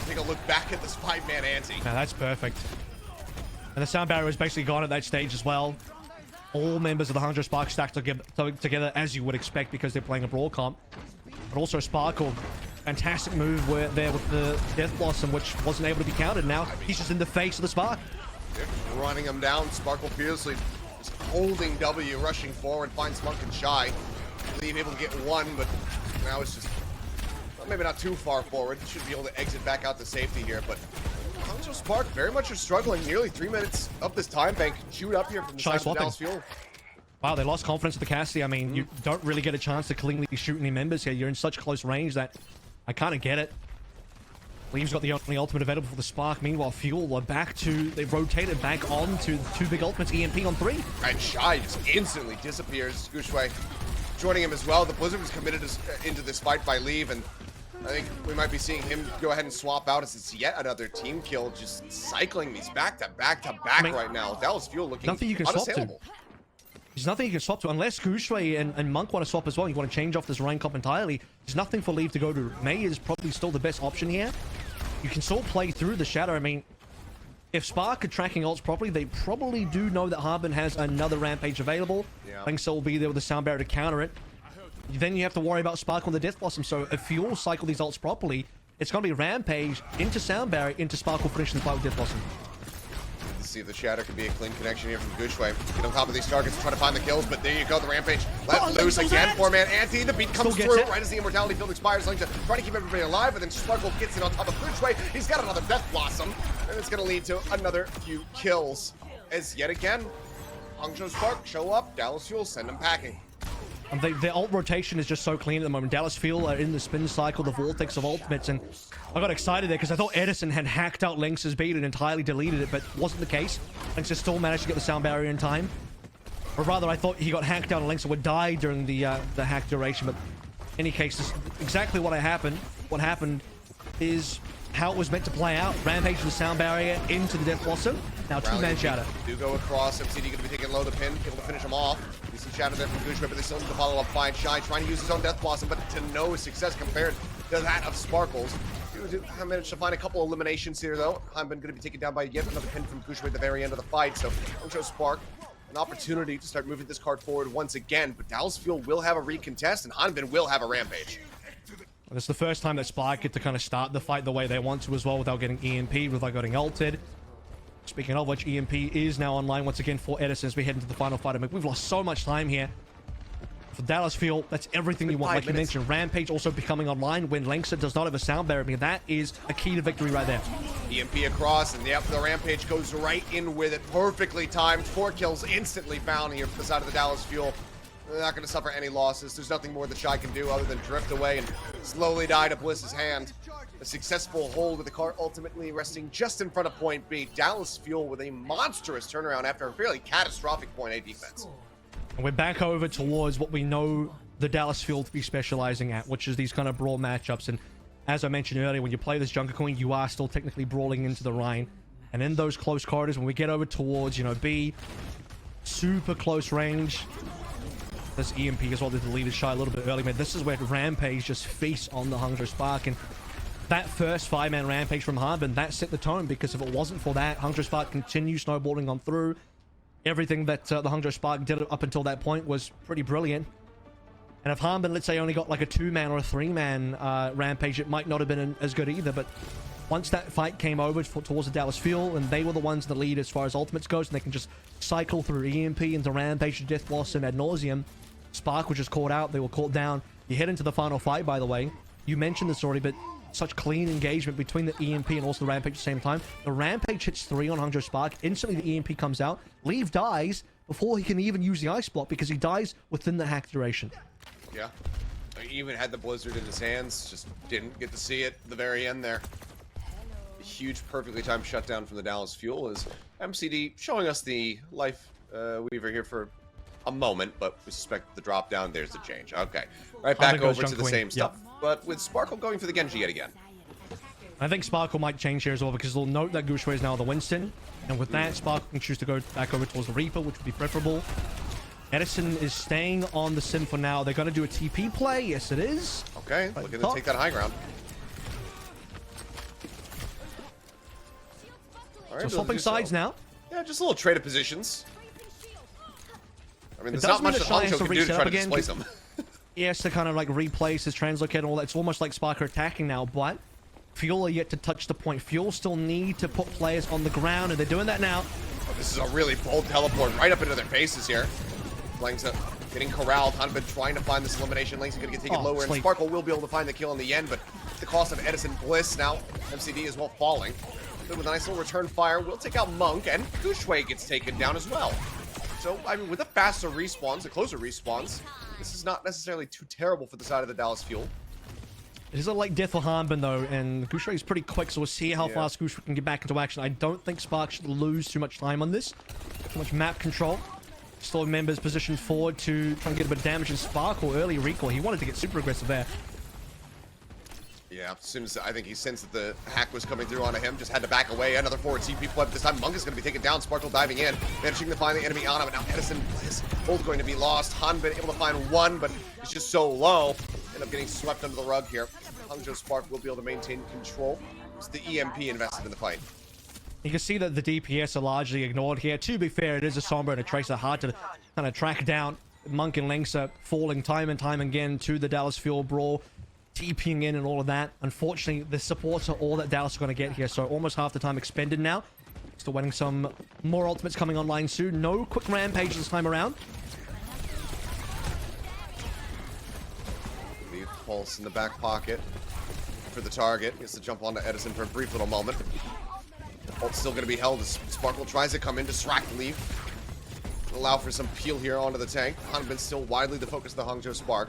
A: Take a look back at this 5-man ante.
B: Now that's perfect. And the sound barrier is basically gone at that stage as well. All members of the Hangzhou Spark stacked together as you would expect because they're playing a brawl comp. But also Sparkle, fantastic move there with the Death Blossom, which wasn't able to be counted. Now he's just in the face of the Spark.
A: Running him down, Sparkle fiercely just holding W, rushing forward, finds Monk and Shy. I believe able to get 1, but now it's just maybe not too far forward. Should be able to exit back out to safety here, but Hangzhou Spark very much are struggling. Nearly 3 minutes of this time bank chewed up here from the side of the Dallas Fuel.
B: Wow, they lost confidence with the Cassidy. I mean, you don't really get a chance to cleanly shoot any members here. You're in such close range that I kind of get it. Leave's got the only ultimate available for the Spark. Meanwhile, Fuel are back to... They've rotated back on to the 2 big ultimates, EMP on 3.
A: And Shy just instantly disappears. Gushwei joining him as well. The Blizzard was committed into this fight by Leave, and I think we might be seeing him go ahead and swap out as it's yet another team kill, just cycling these back to back right now. Dallas Fuel looking
B: nothing you can swap to.
A: unassailable.
B: There's nothing you can swap to unless Gushwei and Monk want to swap as well. You want to change off this rank up entirely. There's nothing for Leave to go to. Mei is probably still the best option here. You can still play through the Shadow. I mean, if Spark are tracking ults properly, they probably do know that Hanbin has another rampage available. Yeah. Lengths will be there with the sound barrier to counter it. Then you have to worry about Spark on the Death Blossom. So if you all cycle these ults properly, it's going to be rampage into sound barrier into Sparkle finishing the fight with Death Blossom.
A: Let's see if the Shatter can be a clean connection here from Gushwei. Get on top of these targets, try to find the kills, but there you go, the rampage let loose again. 4-man ante, the beat comes through right as the immortality field expires. Like trying to keep everybody alive, but then Sparkle gets it on top of Gushwei. He's got another Death Blossom, and it's going to lead to another few kills. As yet again, Hangzhou Spark show up, Dallas Fuel send them packing.
B: The ult rotation is just so clean at the moment. Dallas Fuel are in the spin cycle, the vortex of ultimates, and I got excited there because I thought Edison had hacked out Lynx's beat and entirely deleted it, but wasn't the case. Lynx has still managed to get the sound barrier in time. Or rather, I thought he got hacked out and Lynx would die during the hack duration, but in any case, this is exactly what happened. What happened is how it was meant to play out. Rampage to the sound barrier into the Death Blossom. Now 2-man Shatter.
A: Do go across. MCD going to be taking low the pin, able to finish him off. You see Shatter there from Gushwei, but they still need to follow up fine. Shy trying to use his own Death Blossom, but to no success compared to that of Sparkles. I managed to find a couple eliminations here, though. Hanbin going to be taken down by yet another pin from Gushwei at the very end of the fight. So Hangzhou Spark, an opportunity to start moving this card forward once again. But Dallas Fuel will have a recontest, and Hanbin will have a rampage.
B: It's the first time that Spark get to kind of start the fight the way they want to as well, without getting EMP'd, without getting ulted. Speaking of which, EMP is now online once again for Edison as we head into the final fight. I mean, we've lost so much time here. For Dallas Fuel, that's everything you want. Like you mentioned, Rampage also becoming online when Lengsa does not have a sound barrier. I mean, that is a key to victory right there.
A: EMP across, and yep, the Rampage goes right in with it. Perfectly timed. 4 kills instantly found here from the side of the Dallas Fuel. They're not going to suffer any losses. There's nothing more that Shy can do other than drift away and slowly die to Bliss's hand. A successful hold with the car ultimately resting just in front of point B. Dallas Fuel with a monstrous turnaround after a fairly catastrophic point A defense.
B: And we're back over towards what we know the Dallas Fuel to be specializing at, which is these kind of brawl matchups. And as I mentioned earlier, when you play this Junker Queen, you are still technically brawling into the Rhine. And in those close corridors, when we get over towards, you know, B, super close range, this EMP as well, the lead is Shy a little bit early, man. This is where Rampage just feasts on the Hangzhou Spark, and that first 5-man rampage from Harbin, that set the tone, because if it wasn't for that, Hangzhou Spark continued snowballing on through. Everything that the Hangzhou Spark did up until that point was pretty brilliant. And if Harbin, let's say, only got like a 2-man or a 3-man rampage, it might not have been as good either. But once that fight came over towards the Dallas Fuel, and they were the ones in the lead as far as ultimates goes, and they can just cycle through EMP into rampage to death blossom ad nauseum. Spark was just caught out, they were caught down. You head into the final fight, by the way. You mentioned this already, but such clean engagement between the EMP and also the rampage at the same time. The rampage hits 3 on Hangzhou Spark. Instantly the EMP comes out. Leave dies before he can even use the ice block, because he dies within the hack duration.
A: Yeah. He even had the blizzard in his hands, just didn't get to see it at the very end there. A huge, perfectly timed shutdown from the Dallas Fuel is MCD showing us the life weaver here for a moment, but we suspect the drop down, there's the change. Okay. Right back over to the same stuff, but with Sparkle going for the Genji yet again.
B: I think Sparkle might change here as well, because they'll note that Gushue is now the Winston, and with that, Sparkle can choose to go back over towards the Reaper, which would be preferable. Edison is staying on the Sim for now. They're going to do a TP play. Yes, it is.
A: Okay, looking to take that high ground. All right,
B: so swapping sides now.
A: Yeah, just a little trade of positions. I mean, there's
B: does
A: not much
B: mean
A: that
B: that Shy
A: Hangzhou
B: has to
A: can do to
B: reset
A: try
B: up
A: to
B: again,
A: displace him.
B: He has to kind of like replace his translocate and all that. It's almost like Spark are attacking now, but Fuel are yet to touch the point. Fuel still need to put players on the ground, and they're doing that now.
A: Oh, this is a really bold teleport right up into their faces here. Langsa getting corralled. Hanbin trying to find this elimination. Langsa going to get taken lower, and Sparkle will be able to find the kill in the end, but at the cost of Edison Bliss. Now MCD is well falling. But with a nice little return fire, we'll take out Monk, and Gushue gets taken down as well. So, I mean, with a faster respawns, a closer respawns, this is not necessarily too terrible for the side of the Dallas Fuel.
B: It is a light death for Hanbin, though, and Gushue is pretty quick, so we'll see how fast Gushue can get back into action. I don't think Spark should lose too much time on this. Too much map control. Still members positioned forward to try and get a bit of damage, and Sparkle early recall. He wanted to get super aggressive there.
A: Yeah, as soon as I think he sensed that the hack was coming through onto him, just had to back away. Another forward TP play, but this time Monk is going to be taken down. Sparkle diving in, managing to find the enemy on him, and now Edison is both going to be lost. Hanbin able to find one, but it's just so low. End up getting swept under the rug here. Hangzhou Spark will be able to maintain control. It's the EMP invested in the fight.
B: You can see that the DPS are largely ignored here. To be fair, it is a Sombra and a Tracer, hard to kind of track down. Monk and Langsa falling time and time again to the Dallas Fuel brawl, TPing in and all of that. Unfortunately, the supports are all that Dallas are going to get here, so almost half the time expended now. Still waiting some more ultimates coming online soon. No quick rampage this time around.
A: Leave Pulse in the back pocket for the target. Gets to jump onto Edison for a brief little moment. Ult's still going to be held as Sparkle tries to come in, distract Leaf. Allow for some peel here onto the tank. Hanbin still widely the focus of the Hangzhou Spark.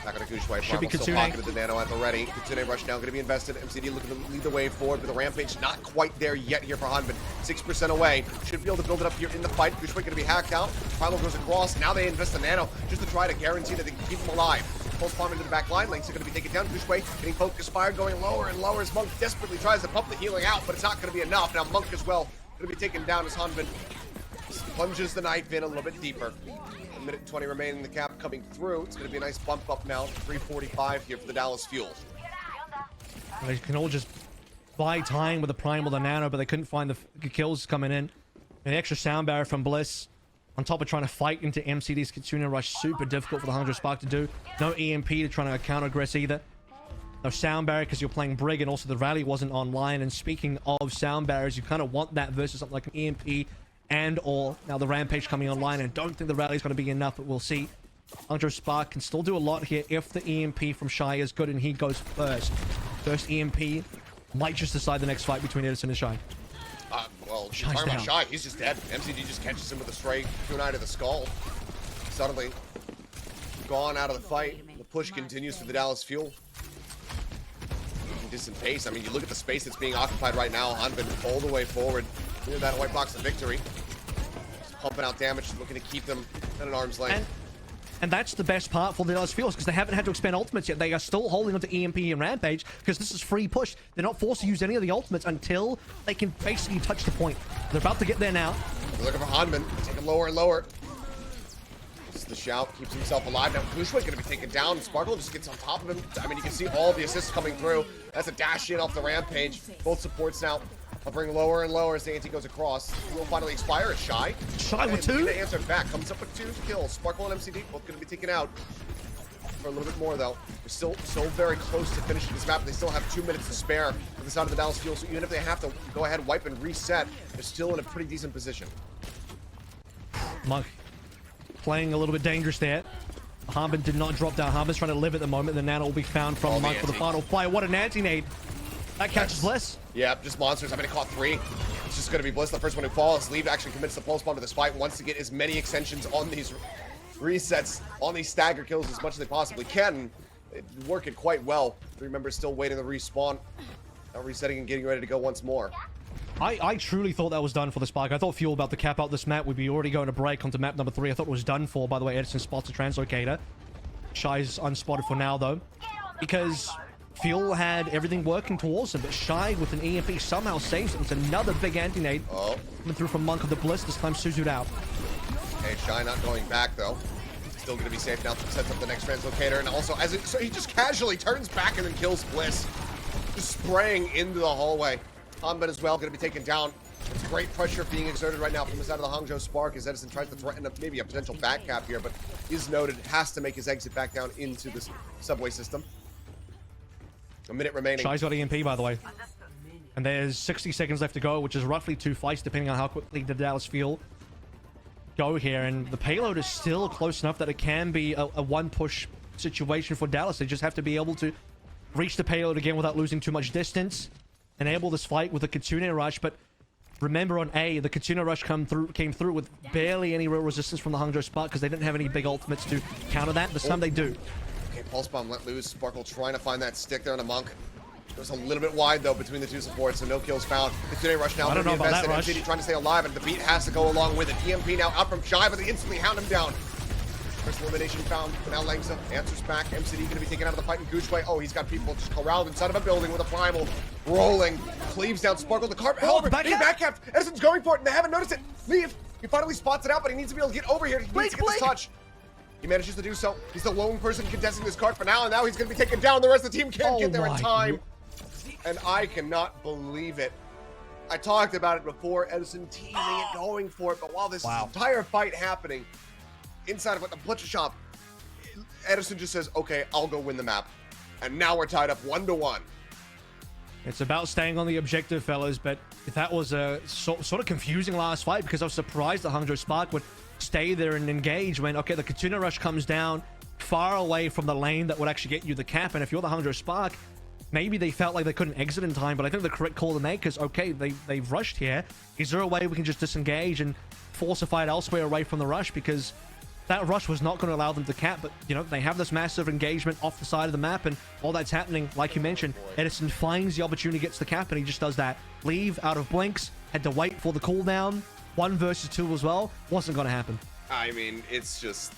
A: Back on a Gushue.
B: Should be
A: still
B: Kitsune.
A: pocketed the nano at the ready. Kitsune rush now going to be invested. MCD looking to lead the way forward, but the rampage not quite there yet here for Hanbin. 6% away. Should be able to build it up here in the fight. Gushue going to be hacked out. Philo goes across. Now they invest the nano just to try to guarantee that they can keep him alive. Pulse bomb into the back line. Links are going to be taken down. Gushue getting focus fire, going lower and lower as Monk desperately tries to pump the healing out, but it's not going to be enough. Now Monk as well going to be taken down as Hanbin plunges the knife in a little bit deeper. A minute and 20 remaining, the cap coming through. It's going to be a nice bump up now. 345 here for the Dallas Fuel.
B: They can all just buy time with the Primal, the Nano, but they couldn't find the kills coming in. An extra sound barrier from Bliss, on top of trying to fight into MCD's Kitsune rush. Super difficult for the Hangzhou Spark to do. No EMP to try to counter-aggress either. No sound barrier because you're playing Brig, and also the rally wasn't online. And speaking of sound barriers, you kind of want that versus something like an EMP and or now the Rampage coming online, and don't think the rally is going to be enough, but we'll see. Hangzhou Spark can still do a lot here if the EMP from Shy is good and he goes first. First EMP might just decide the next fight between Edison and Shy.
A: Well,
B: Shy's
A: talking about
B: down.
A: Shy, he's just dead. MCD just catches him with a stray kunai to the skull. Suddenly gone out of the fight. The push continues for the Dallas Fuel. Distant pace. I mean, you look at the space that's being occupied right now. Hanbin all the way forward near that white box of victory. Just pumping out damage, looking to keep them at an arm's length.
B: And that's the best part for the Dallas Fuels, because they haven't had to expend ultimates yet. They are still holding onto EMP and Rampage because this is free push. They're not forced to use any of the ultimates until they can basically touch the point. They're about to get there now.
A: They're looking for Hanbin. Take him lower and lower. Here's the shout, keeps himself alive. Now Gushway's gonna be taken down. Sparkle just gets on top of him. I mean, you can see all the assists coming through. That's a dash in off the rampage. Both supports now hovering lower and lower as the ante goes across. Will finally expire. It's Shy.
B: Shy with 2.
A: To answer back, comes up with 2 kills. Sparkle and MCD both gonna be taken out. For a little bit more though. They're still so very close to finishing this map. They still have 2 minutes to spare for the side of the Dallas Fuel. So even if they have to go ahead, wipe and reset, they're still in a pretty decent position.
B: Monk playing a little bit dangerous there. Harbin did not drop down. Harbin's trying to live at the moment. The nano will be found from Monk for the final fire. What an anti-nade. That catches Bliss.
A: Yeah, just monsters. I mean, it caught 3. It's just going to be Bliss, the first one who falls. Leave actually commits the pulse bomb to this fight. Wants to get as many extensions on these resets, on these stagger kills as much as they possibly can. It's working quite well. 3 members still waiting to respawn. Now resetting and getting ready to go once more.
B: I truly thought that was done for the Spark. I thought Fuel about to cap out this map. We'd be already going to break onto map number 3. I thought it was done for. By the way, Edison spots a translocator. Shy's unspotted for now, though, because Fuel had everything working towards him, but Shy with an EMP somehow saves it. It's another big anti-nade coming through from Monk of the Bliss. This time Suzu'd out.
A: Okay, Shy not going back, though. Still going to be safe now. Sets up the next translocator, and also so he just casually turns back and then kills Bliss. Just spraying into the hallway. Hanbin as well, going to be taken down. It's great pressure being exerted right now from the side of the Hangzhou Spark as Edison tries to threaten maybe a potential back cap here, but is noted, has to make his exit back down into this subway system. A minute remaining.
B: Shy's got EMP, by the way. And there's 60 seconds left to go, which is roughly 2 fights, depending on how quickly the Dallas Fuel go here. And the payload is still close enough that it can be a one-push situation for Dallas. They just have to be able to reach the payload again without losing too much distance. Enable this fight with a Kitsune Rush, but remember on A, the Kitsune Rush came through with barely any real resistance from the Hangzhou Spark because they didn't have any big ultimates to counter that. This time they do.
A: Okay, Pulse Bomb let loose. Sparkle trying to find that stick there on a Monk. Goes a little bit wide though between the 2 supports, so no kills found. Kitsune Rush now.
B: I don't know about that rush.
A: MCD trying to stay alive, and the beat has to go along with it. EMP now out from Shy, but they instantly hound him down. First elimination found. Now Langsa answers back. MCD going to be taken out of the fight in Gushway. Oh, he's got people just corralled inside of a building with a primal. Rolling. Cleaves down Sparkle. The carpet. However, being backcapped. Edison's going for it, and they haven't noticed it. Leave. He finally spots it out, but he needs to be able to get over here. He needs to get this touch. He manages to do so. He's the lone person contesting this cart for now, and now he's going to be taken down. The rest of the team can't get there in time. And I cannot believe it. I talked about it before. Edison teasing it, going for it, but while this entire fight happening, inside of the butcher shop, Edison just says, okay, I'll go win the map. And now we're tied up 1-1.
B: It's about staying on the objective, fellas, but that was a sort of confusing last fight because I was surprised that Hangzhou Spark would stay there and engage when, okay, the Kitsune Rush comes down far away from the lane that would actually get you the cap, and if you're the Hangzhou Spark, maybe they felt like they couldn't exit in time, but I think the correct call to make is, okay, they've rushed here. Is there a way we can just disengage and force a fight elsewhere away from the rush? Because that rush was not going to allow them to cap, but, you know, they have this massive engagement off the side of the map, and all that's happening, like you mentioned, Edison finds the opportunity, gets the cap, and he just does that. Leave out of blinks, had to wait for the cooldown. 1 versus 2 as well. Wasn't going to happen.
A: I mean, it's just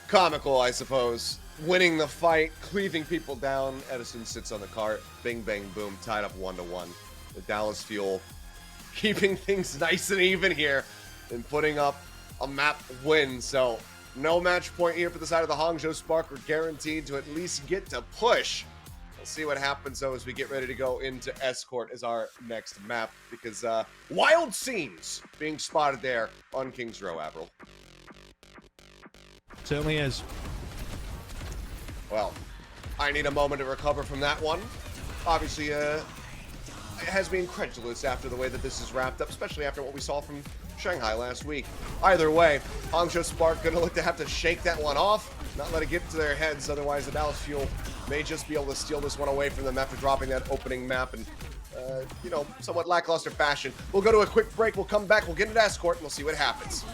A: comical, I suppose. Winning the fight, cleaving people down. Edison sits on the cart. Bing, bang, boom. Tied up 1-1. The Dallas Fuel keeping things nice and even here and putting up a map win. So no match point here for the side of the Hangzhou Spark. We're guaranteed to at least get to push. We'll see what happens though as we get ready to go into Escort as our next map, because wild scenes being spotted there on Kings Row, Avril.
B: Certainly is.
A: Well, I need a moment to recover from that one. Obviously, it has me incredulous after the way that this is wrapped up, especially after what we saw from Shanghai last week. Either way, Hangzhou Spark gonna look to have to shake that one off, not let it get to their heads, otherwise the Dallas Fuel may just be able to steal this one away from them after dropping that opening map in, you know, somewhat lackluster fashion. We'll go to a quick break, we'll come back, we'll get into Escort, and we'll see what happens.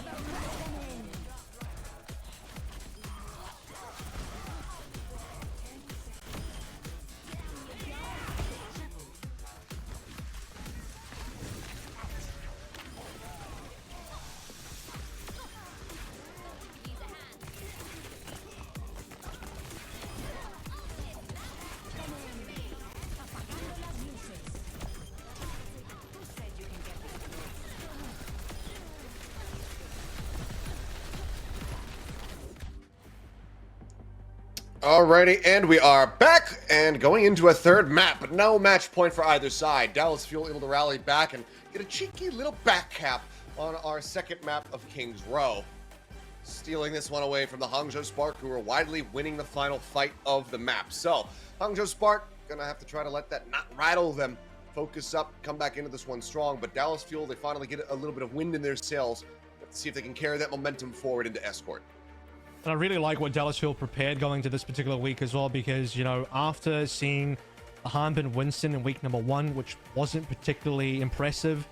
A: Alrighty, and we are back and going into a third map, but no match point for either side. Dallas Fuel able to rally back and get a cheeky little back cap on our second map of King's Row. Stealing this one away from the Hangzhou Spark, who are widely winning the final fight of the map. So, Hangzhou Spark gonna have to try to let that not rattle them. Focus up, come back into this one strong, but Dallas Fuel, they finally get a little bit of wind in their sails. Let's see if they can carry that momentum forward into Escort.
B: And I really like what Dallas Fuel prepared going to this particular week as well, because, you know, after seeing Harbin Winston in week number 1, which wasn't particularly impressive,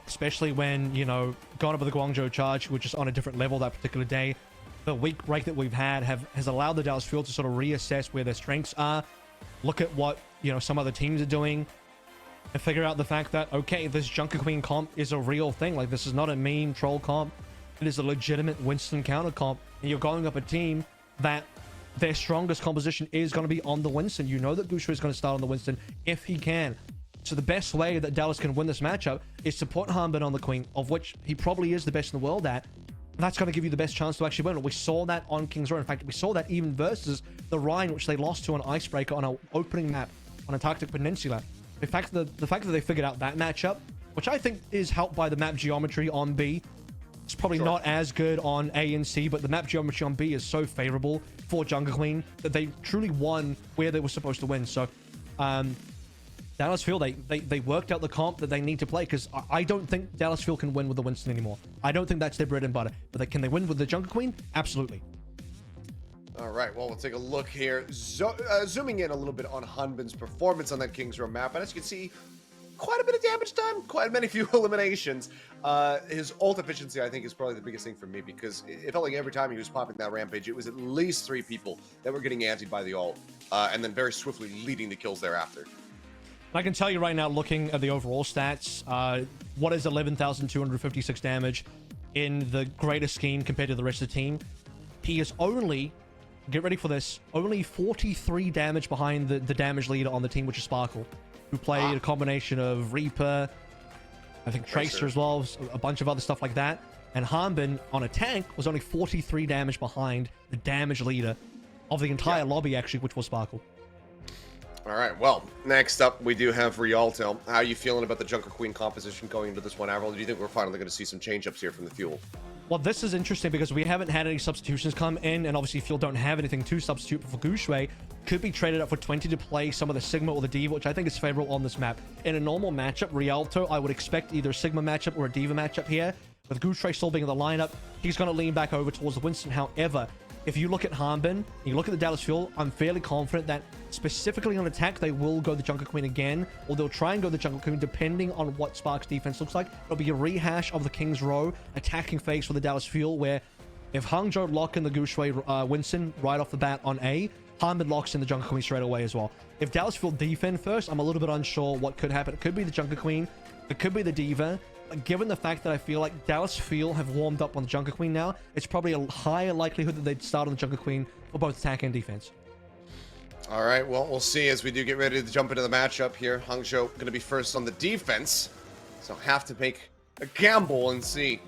B: especially when, you know, gone up with the Guangzhou Charge, which is on a different level that particular day, the week break that we've had has allowed the Dallas Fuel to sort of reassess where their strengths are, look at what, you know, some other teams are doing, and figure out the fact that, okay, this Junker Queen comp is a real thing. Like, this is not a meme troll comp. It is a legitimate Winston counter comp, and you're going up a team that their strongest composition is going to be on the Winston. You know that Gushu is going to start on the Winston if he can. So the best way that Dallas can win this matchup is to put Harbin on the Queen, of which he probably is the best in the world at. That's going to give you the best chance to actually win. We saw that on King's Row. In fact, we saw that even versus the Rhine, which they lost to an Icebreaker on an opening map on Antarctic Peninsula. The fact that they figured out that matchup, which I think is helped by the map geometry on B. It's probably not as good on A and C, but the map geometry on B is so favorable for Junker Queen that they truly won where they were supposed to win. So, Dallas Fuel, they worked out the comp that they need to play, because I don't think Dallas Fuel can win with the Winston anymore. I don't think that's their bread and butter. But can they win with the Junker Queen? Absolutely.
A: All right, well, we'll take a look here. Zooming in a little bit on Hanbin's performance on that King's Row map. And as you can see, quite a bit of damage done, quite many few eliminations. His ult efficiency, I think, is probably the biggest thing for me, because it felt like every time he was popping that rampage, it was at least 3 people that were getting antied by the ult, and then very swiftly leading the kills thereafter.
B: I can tell you right now, looking at the overall stats, what is 11,256 damage in the greater scheme compared to the rest of the team? He is only, get ready for this, only 43 damage behind the damage leader on the team, which is Sparkle, who played a combination of Reaper, I think Tracer as well, a bunch of other stuff like that. And Harbin on a tank was only 43 damage behind the damage leader of the entire lobby, actually, which was Sparkle.
A: All right, well, next up, we do have Rialto. How are you feeling about the Junker Queen composition going into this one, Avril? Do you think we're finally going to see some change-ups here from the Fuel?
B: Well, this is interesting because we haven't had any substitutions come in, and obviously Fuel don't have anything to substitute for Gushui. Could be traded up for 20 to play some of the Sigma or the Diva, which I think is favorable on this map. In a normal matchup, Rialto, I would expect either a Sigma matchup or a Diva matchup here. With Gushui still being in the lineup, he's going to lean back over towards the Winston. However, if you look at Harbin, you look at the Dallas Fuel, I'm fairly confident that specifically on attack, they will go the Junker Queen again, or they'll try and go the Junker Queen depending on what Spark's defense looks like. It'll be a rehash of the King's Row attacking phase for the Dallas Fuel, where if Hangzhou lock in the Gushui Winston right off the bat on A, Harbin locks in the Junker Queen straight away as well. If Dallas Fuel defend first, I'm a little bit unsure what could happen. It could be the Junker Queen, it could be the Diva. Given the fact that I feel like Dallas Fuel have warmed up on the Junker Queen now, it's probably a higher likelihood that they'd start on the Junker Queen for both attack and defense.
A: All right, well, we'll see as we do get ready to jump into the matchup here. Hangzhou going to be first on the defense, so have to make a gamble and see.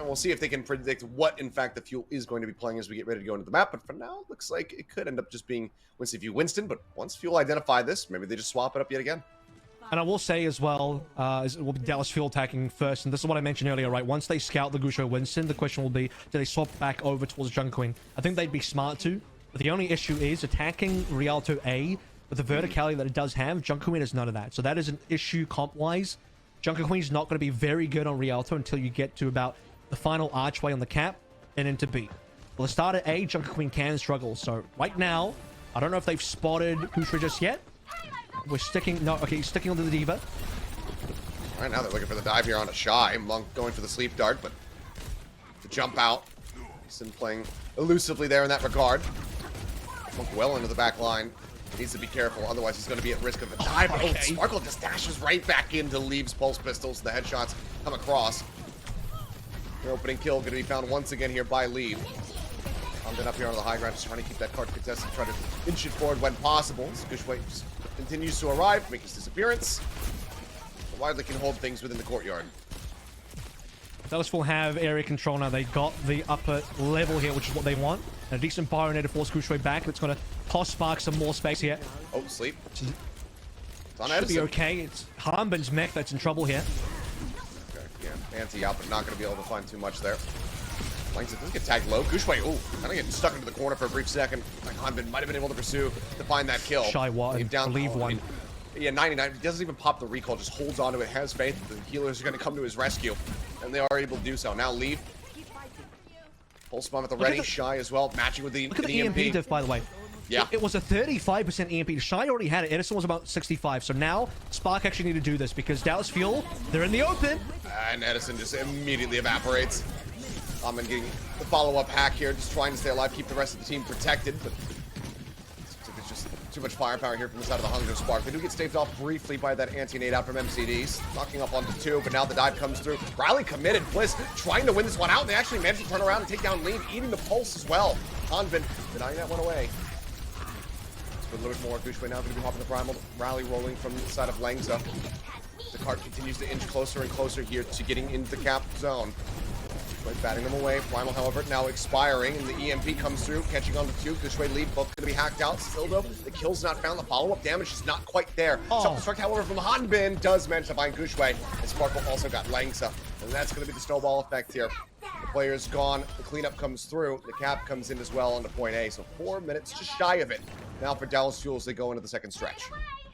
A: We'll see if they can predict what, in fact, the Fuel is going to be playing as we get ready to go into the map. But for now, it looks like it could end up just being Winston. But once Fuel identify this, maybe they just swap it up yet again.
B: And I will say as well, it will be Dallas Fuel attacking first. And this is what I mentioned earlier, right? Once they scout the Gushui Winston, the question will be, do they swap back over towards Junker Queen? I think they'd be smart to. But the only issue is attacking Rialto A with the verticality that it does have. Junker Queen is none of that. So that is an issue comp-wise. Junker Queen is not going to be very good on Rialto until you get to about the final archway on the cap and into B. Well, the start at A, Junker Queen can struggle. So right now, I don't know if they've spotted Gushui just yet. We're sticking... No, okay, he's sticking onto the Diva.
A: Right now, they're looking for the dive here on a Shy. Monk going for the sleep dart, but to jump out. Winston playing elusively there in that regard. Monk well into the back line. Needs to be careful, otherwise he's going to be at risk of a dive. Oh, Sparkle just dashes right back into Leaves Pulse Pistols. The headshots come across. The opening kill going to be found once again here by Leave. Harbin up here on the high ground, just trying to keep that card contested, try to inch it forward when possible. Gushui just continues to arrive, make his disappearance. Widely can hold things within the courtyard.
B: Dallas will have area control now. They got the upper level here, which is what they want. And a decent Byron to force Gushue back. It's going to cost Spark some more space here.
A: Oh, sleep. It's on
B: Should
A: Edison.
B: be okay. It's Harmbin's mech that's in trouble here.
A: Okay, yeah, anti out, but not going to be able to find too much there. Langza does get tagged low. Gushue, oh, kind of getting stuck into the corner for a brief second. Like Hanbin might have been able to pursue to find that kill.
B: Shy one,
A: Leave down,
B: leave one.
A: Yeah, 99. He doesn't even pop the recall, just holds onto it, has faith that the healers are going to come to his rescue. And they are able to do so. Now leave. Pulse bomb at the ready. Shy as well, matching with the
B: Look at the EMP diff, by the way.
A: Yeah.
B: It was a 35% EMP. Shy already had it. Edison was about 65. So now Spark actually need to do this because Dallas Fuel, they're in the open.
A: And Edison just immediately evaporates. And getting the follow-up hack here, just trying to stay alive, keep the rest of the team protected, but it's just too much firepower here from the side of the Hangzhou Spark. They do get staved off briefly by that anti-nade out from MCDs, knocking up onto 2, but now the dive comes through. Riley committed. Bliss trying to win this one out, and they actually managed to turn around and take down Lean, eating the pulse as well. Hanbin denying that one away. Let's put a little bit more. Gushue now going to be hopping the primal. Riley rolling from the side of Langza. The cart continues to inch closer and closer here to getting into the cap zone. Right, batting them away. Primal, however, now expiring, and the EMP comes through, catching on the 2. Gushue lead, both going to be hacked out. Still, though, the kill's not found. The follow-up damage is not quite there. Self-destruct, however, from Hanbin does manage to find Gushue, and Sparkle also got Langza. And that's going to be the snowball effect here. The player's gone. The cleanup comes through. The cap comes in as well onto point A. So 4 minutes, just shy of it. Now for Dallas Fuel as they go into the second stretch.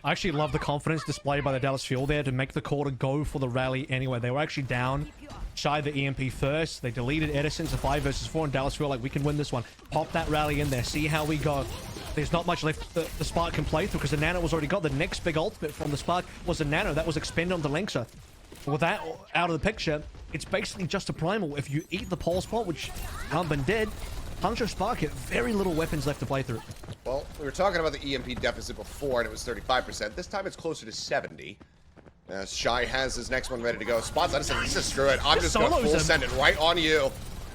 B: I actually love the confidence displayed by the Dallas Fuel there to make the call to go for the rally anyway. They were actually down. Shy the EMP first. They deleted Edison to 5 versus 4, and Dallas Fuel like, we can win this one. Pop that rally in there. See how we go. There's not much left the Spark can play through because the Nano was already got. The next big ultimate from the Spark was a Nano. That was expended on the Lynxa. With that out of the picture, it's basically just a primal. If you eat the pulse pot, which Hanbin did, Hangzhou Spark had very little weapons left to play through.
A: Well, we were talking about the EMP deficit before, and it was 35%. This time it's closer to 70. Shy has his next one ready to go. Spots, I just said, he says, screw it. I'm just going to full send it right on you.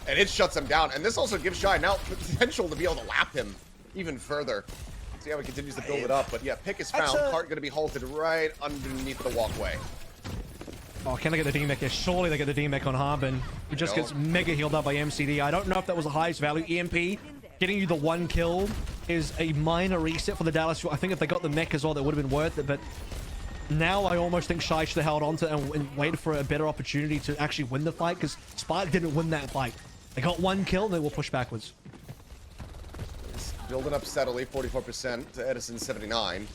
A: And it shuts him down. And this also gives Shy now the potential to be able to lap him even further. See how he continues to build it up. But yeah, pick is found. Cart going to be halted right underneath the walkway.
B: Oh, can they get the D-Mech here? Surely they get the D-Mech on Hanbin, who just gets mega healed up by MCD. I don't know if that was the highest value. EMP, getting you the 1 kill is a minor reset for the Dallas. I think if they got the mech as well, that would have been worth it. But now I almost think Shy should have held on to it and waited for a better opportunity to actually win the fight, because Spark didn't win that fight. They got 1 kill, and they will push backwards.
A: It's building up steadily, 44% to Edison 79.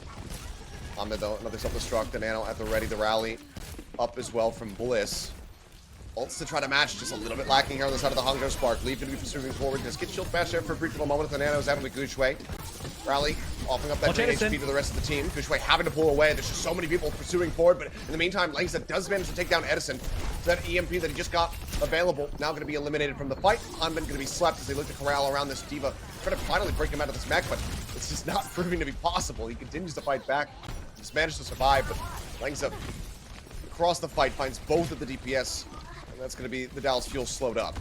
A: Ahmed, though, another self-destruct. The Nano at the ready. The rally up as well from Bliss. Ults to try to match, just a little bit lacking here on the side of the Hangzhou Spark. Leave to be pursuing forward. Just get shield bash there for a brief little moment. The Nano's having with Gushue. Rally, offering up that HP to the rest of the team. Gushue having to pull away. There's just so many people pursuing forward, but in the meantime, Langza does manage to take down Edison. That EMP that he just got available, now going to be eliminated from the fight. Hanbin going to be slept as they look to corral around this Diva. Trying to finally break him out of this mech, but it's just not proving to be possible. He continues to fight back. Just managed to survive, but Langza across the fight finds both of the DPS. That's going to be the Dallas Fuel slowed up.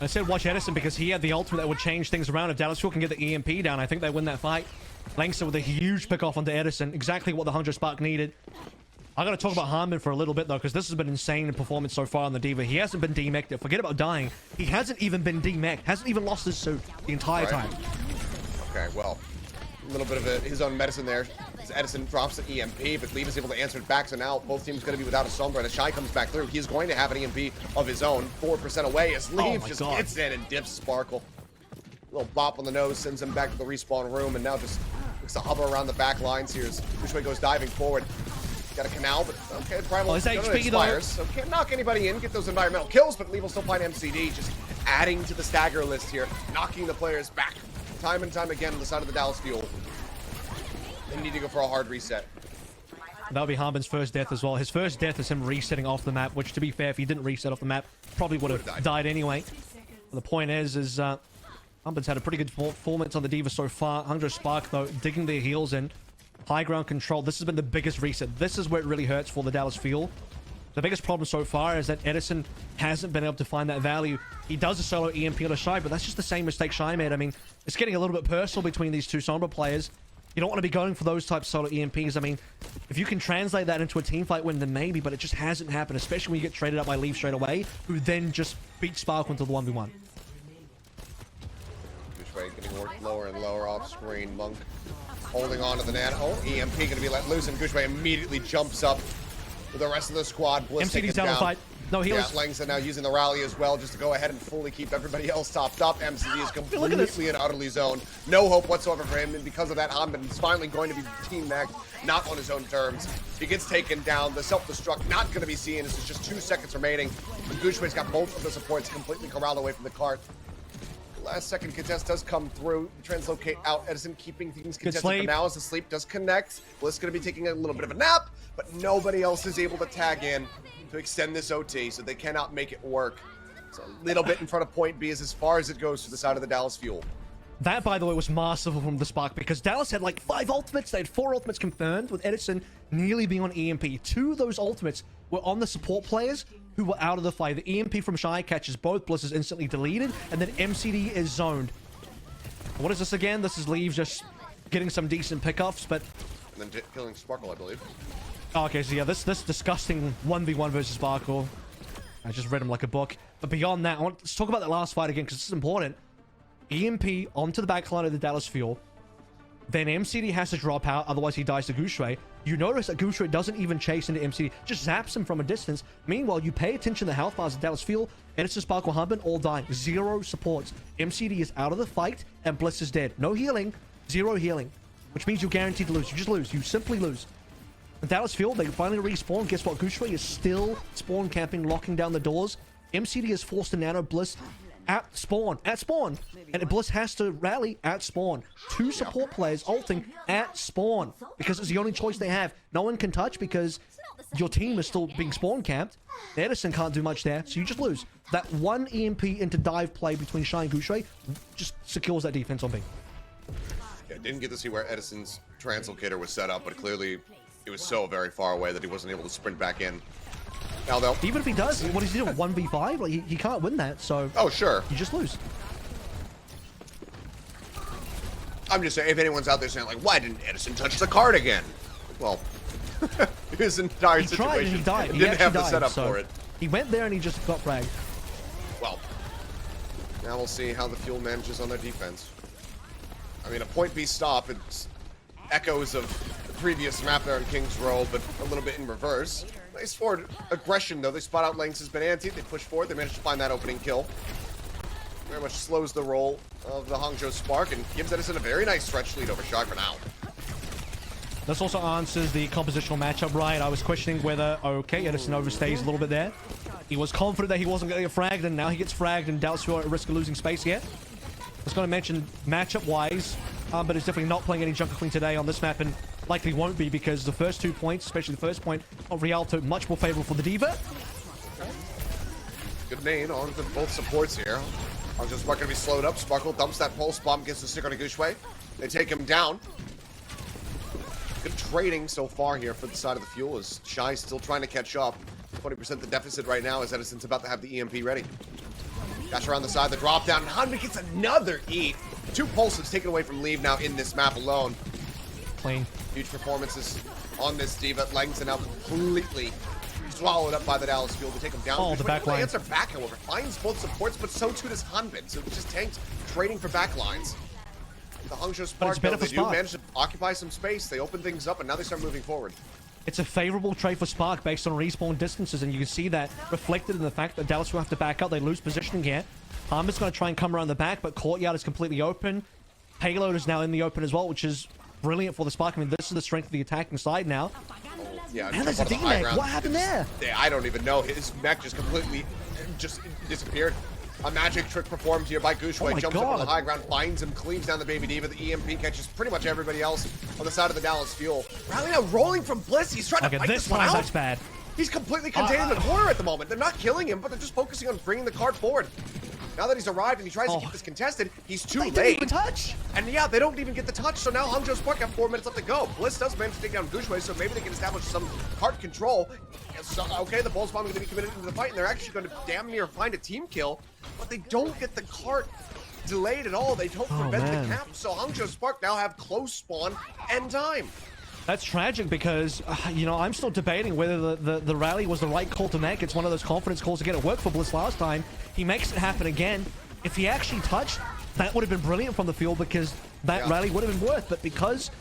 B: I said watch Edison because he had the ultimate that would change things around. If Dallas Fuel can get the EMP down, I think they win that fight. Langza with a huge pick off onto Edison. Exactly what the Hangzhou Spark needed. I got to talk about Hanbin for a little bit, though, because this has been insane in performance so far on the Diva. He hasn't been demeched. Forget about dying. He hasn't even been demeched. Hasn't even lost his suit the entire time.
A: Okay, well, a little bit of his own medicine there. Edison drops the EMP, but Leave is able to answer it back, so now both teams going to be without a Sombra, and as Shy comes back through, he's going to have an EMP of his own, 4% away, as Leave just gets in and dips Sparkle. A little bop on the nose, sends him back to the respawn room, and now just looks to hover around the back lines here as Gushue goes diving forward. Got a canal, but okay, Primal expires, so can't knock anybody in, get those environmental kills, but Leave will still find MCD, just adding to the stagger list here, knocking the players back time and time again on the side of the Dallas Fuel. They need to go for a hard reset.
B: That'll be Hanbin's first death as well. His first death is him resetting off the map, which, to be fair, if he didn't reset off the map, probably would have died anyway. But the point is Hanbin's had a pretty good performance on the Diva so far. Hangzhou Spark, though, digging their heels in. High ground control. This has been the biggest reset. This is where it really hurts for the Dallas Fuel. The biggest problem so far is that Edison hasn't been able to find that value. He does a solo EMP on a Shy, but that's just the same mistake Shy made. I mean, it's getting a little bit personal between these two Sombra players. You don't want to be going for those types of solo EMPs. I mean, if you can translate that into a team fight win, then maybe, but it just hasn't happened, especially when you get traded up by Leave straight away, who then just beat Spark into the 1v1.
A: Getting worked lower and lower off screen. Monk holding on to the net. Oh, EMP going to be let loose, and Gushway immediately jumps up with the rest of the squad. Bliss
B: MCD's down the fight. No healers.
A: Yeah, Langsa now using the rally as well just to go ahead and fully keep everybody else topped up. MCD is completely and utterly zoned. No hope whatsoever for him, and because of that, Hanbin is finally going to be team next, not on his own terms. He gets taken down. The self-destruct not going to be seen. This is just 2 seconds remaining. Gushway's got both of the supports completely corralled away from the cart. Last second contest does come through. Translocate out. Edison keeping things contested for now as the sleep does connect. Bliss going to be taking a little bit of a nap, but nobody else is able to tag in to extend this OT, so they cannot make it work. It's a little bit in front of point B as far as it goes to the side of the Dallas Fuel.
B: That, by the way, was masterful from the Spark because Dallas had like 5 ultimates. They had 4 ultimates confirmed with Edison nearly being on EMP. 2 of those ultimates were on the support players who were out of the fight. The EMP from Shy catches both. Bliss is instantly deleted, and then MCD is zoned. What is this again? This is Leave just getting some decent pickoffs, but...
A: And then killing Sparkle, I believe.
B: Oh, okay, so yeah, this disgusting 1v1 versus Sparkle. I just read him like a book. But beyond that, let's talk about that last fight again, because this is important. EMP onto the backline of the Dallas Fuel. Then MCD has to drop out, otherwise he dies to Gushue. You notice that Gushue doesn't even chase into MCD, just zaps him from a distance. Meanwhile, you pay attention to the health bars of Dallas Fuel, Edison, Sparkle, Hanbin all dying. 0 supports. MCD is out of the fight, and Bliss is dead. No healing, 0 healing. Which means you're guaranteed to lose. You just lose. You simply lose. The Dallas Fuel, they finally respawn. Guess what? Gushue is still spawn camping, locking down the doors. MCD is forced to nano Bliss at spawn. And Bliss has to rally at spawn. 2 support players ulting at spawn because it's the only choice they have. No one can touch because your team is still being spawn camped. Edison can't do much there, so you just lose. That 1 EMP into dive play between Shy and Gushue just secures that defense on B.
A: Yeah, didn't get to see where Edison's translocator was set up, but clearly it was so very far away that he wasn't able to sprint back in. Now, though,
B: even if he does, what does he do? 1v5? Like, he can't win that, so...
A: Oh, sure.
B: You just lose.
A: I'm just saying, if anyone's out there saying, like, why didn't Edison touch the card again? Well, his entire situation
B: tried and he died.
A: didn't have the setup for it.
B: He went there and he just got fragged.
A: Well, now we'll see how the Fuel manages on their defense. I mean, a point B stop, it's echoes of the previous map there in King's Row, but a little bit in reverse. Nice forward aggression, though. They spot out Lance's Bananti. They push forward. They manage to find that opening kill. Very much slows the roll of the Hangzhou Spark and gives Edison a very nice stretch lead over Shark for now.
B: This also answers the compositional matchup, right? I was questioning whether, okay, Edison overstays a little bit there. He was confident that he wasn't going to get fragged, and now he gets fragged, and Dallas Fuel at risk of losing space here. I was going to mention matchup-wise, but it's definitely not playing any Jungle Queen today on this map, and likely won't be because the first 2 points, especially the first point of Rialto, much more favorable for the Diva.
A: Good nade on to both supports here. Hangzhou Spark going to be slowed up. Sparkle dumps that pulse bomb, gets the stick on a Gushue. They take him down. Good trading so far here for the side of the Fuel as Shy still trying to catch up. 20% the deficit right now as Edison's about to have the EMP ready. Dash around the side, the drop down, and Hanbin gets another eat. 2 pulses taken away from Leave now in this map alone.
B: Clean.
A: Huge performances on this Diva. Langton now completely swallowed up by the Dallas Fuel to take him down.
B: Oh, the back line.
A: Answer back, however, finds both supports, but so too does Hanbin. So it just tanks trading for backlines. The Hangzhou Spark, though, they do manage to occupy some space. They open things up, and now they start moving forward.
B: It's a favorable trade for Spark based on respawn distances, and you can see that reflected in the fact that Dallas will have to back up. They lose positioning here. Hanbin's going to try and come around the back, but Courtyard is completely open. Payload is now in the open as well, which is brilliant for the Spark. I mean, this is the strength of the attacking side now.
A: Yeah,
B: and there's a D-Mag. What happened there?
A: Yeah, I don't even know. His mech just completely disappeared. A magic trick performed here by Gushue. Jumps up on the high ground, finds him, cleaves down the Baby Diva. The EMP catches pretty much everybody else on the side of the Dallas Fuel. Rally now rolling from Bliss. He's trying to fight this one out.
B: That's bad.
A: He's completely contained in the corner at the moment. They're not killing him, but they're just focusing on bringing the card forward. Now that he's arrived and he tries to keep this contested, he's too late.
B: They didn't even touch.
A: And yeah, they don't even get the touch, so now Hangzhou Spark have 4 minutes left to go. Bliss does manage to take down Gushue, so maybe they can establish some card control. So, okay, the Bull's bomb is going to be committed into the fight, and they're actually going to damn near find a team kill, but they don't get the cart delayed at all. They don't prevent
B: man.
A: the cap. So Hangzhou Spark now have close spawn and time.
B: That's tragic because, you know, I'm still debating whether the rally was the right call to make. It's one of those confidence calls to get it work for Bliss last time. He makes it happen again. If he actually touched, that would have been brilliant from the field because that rally would have been worth. But because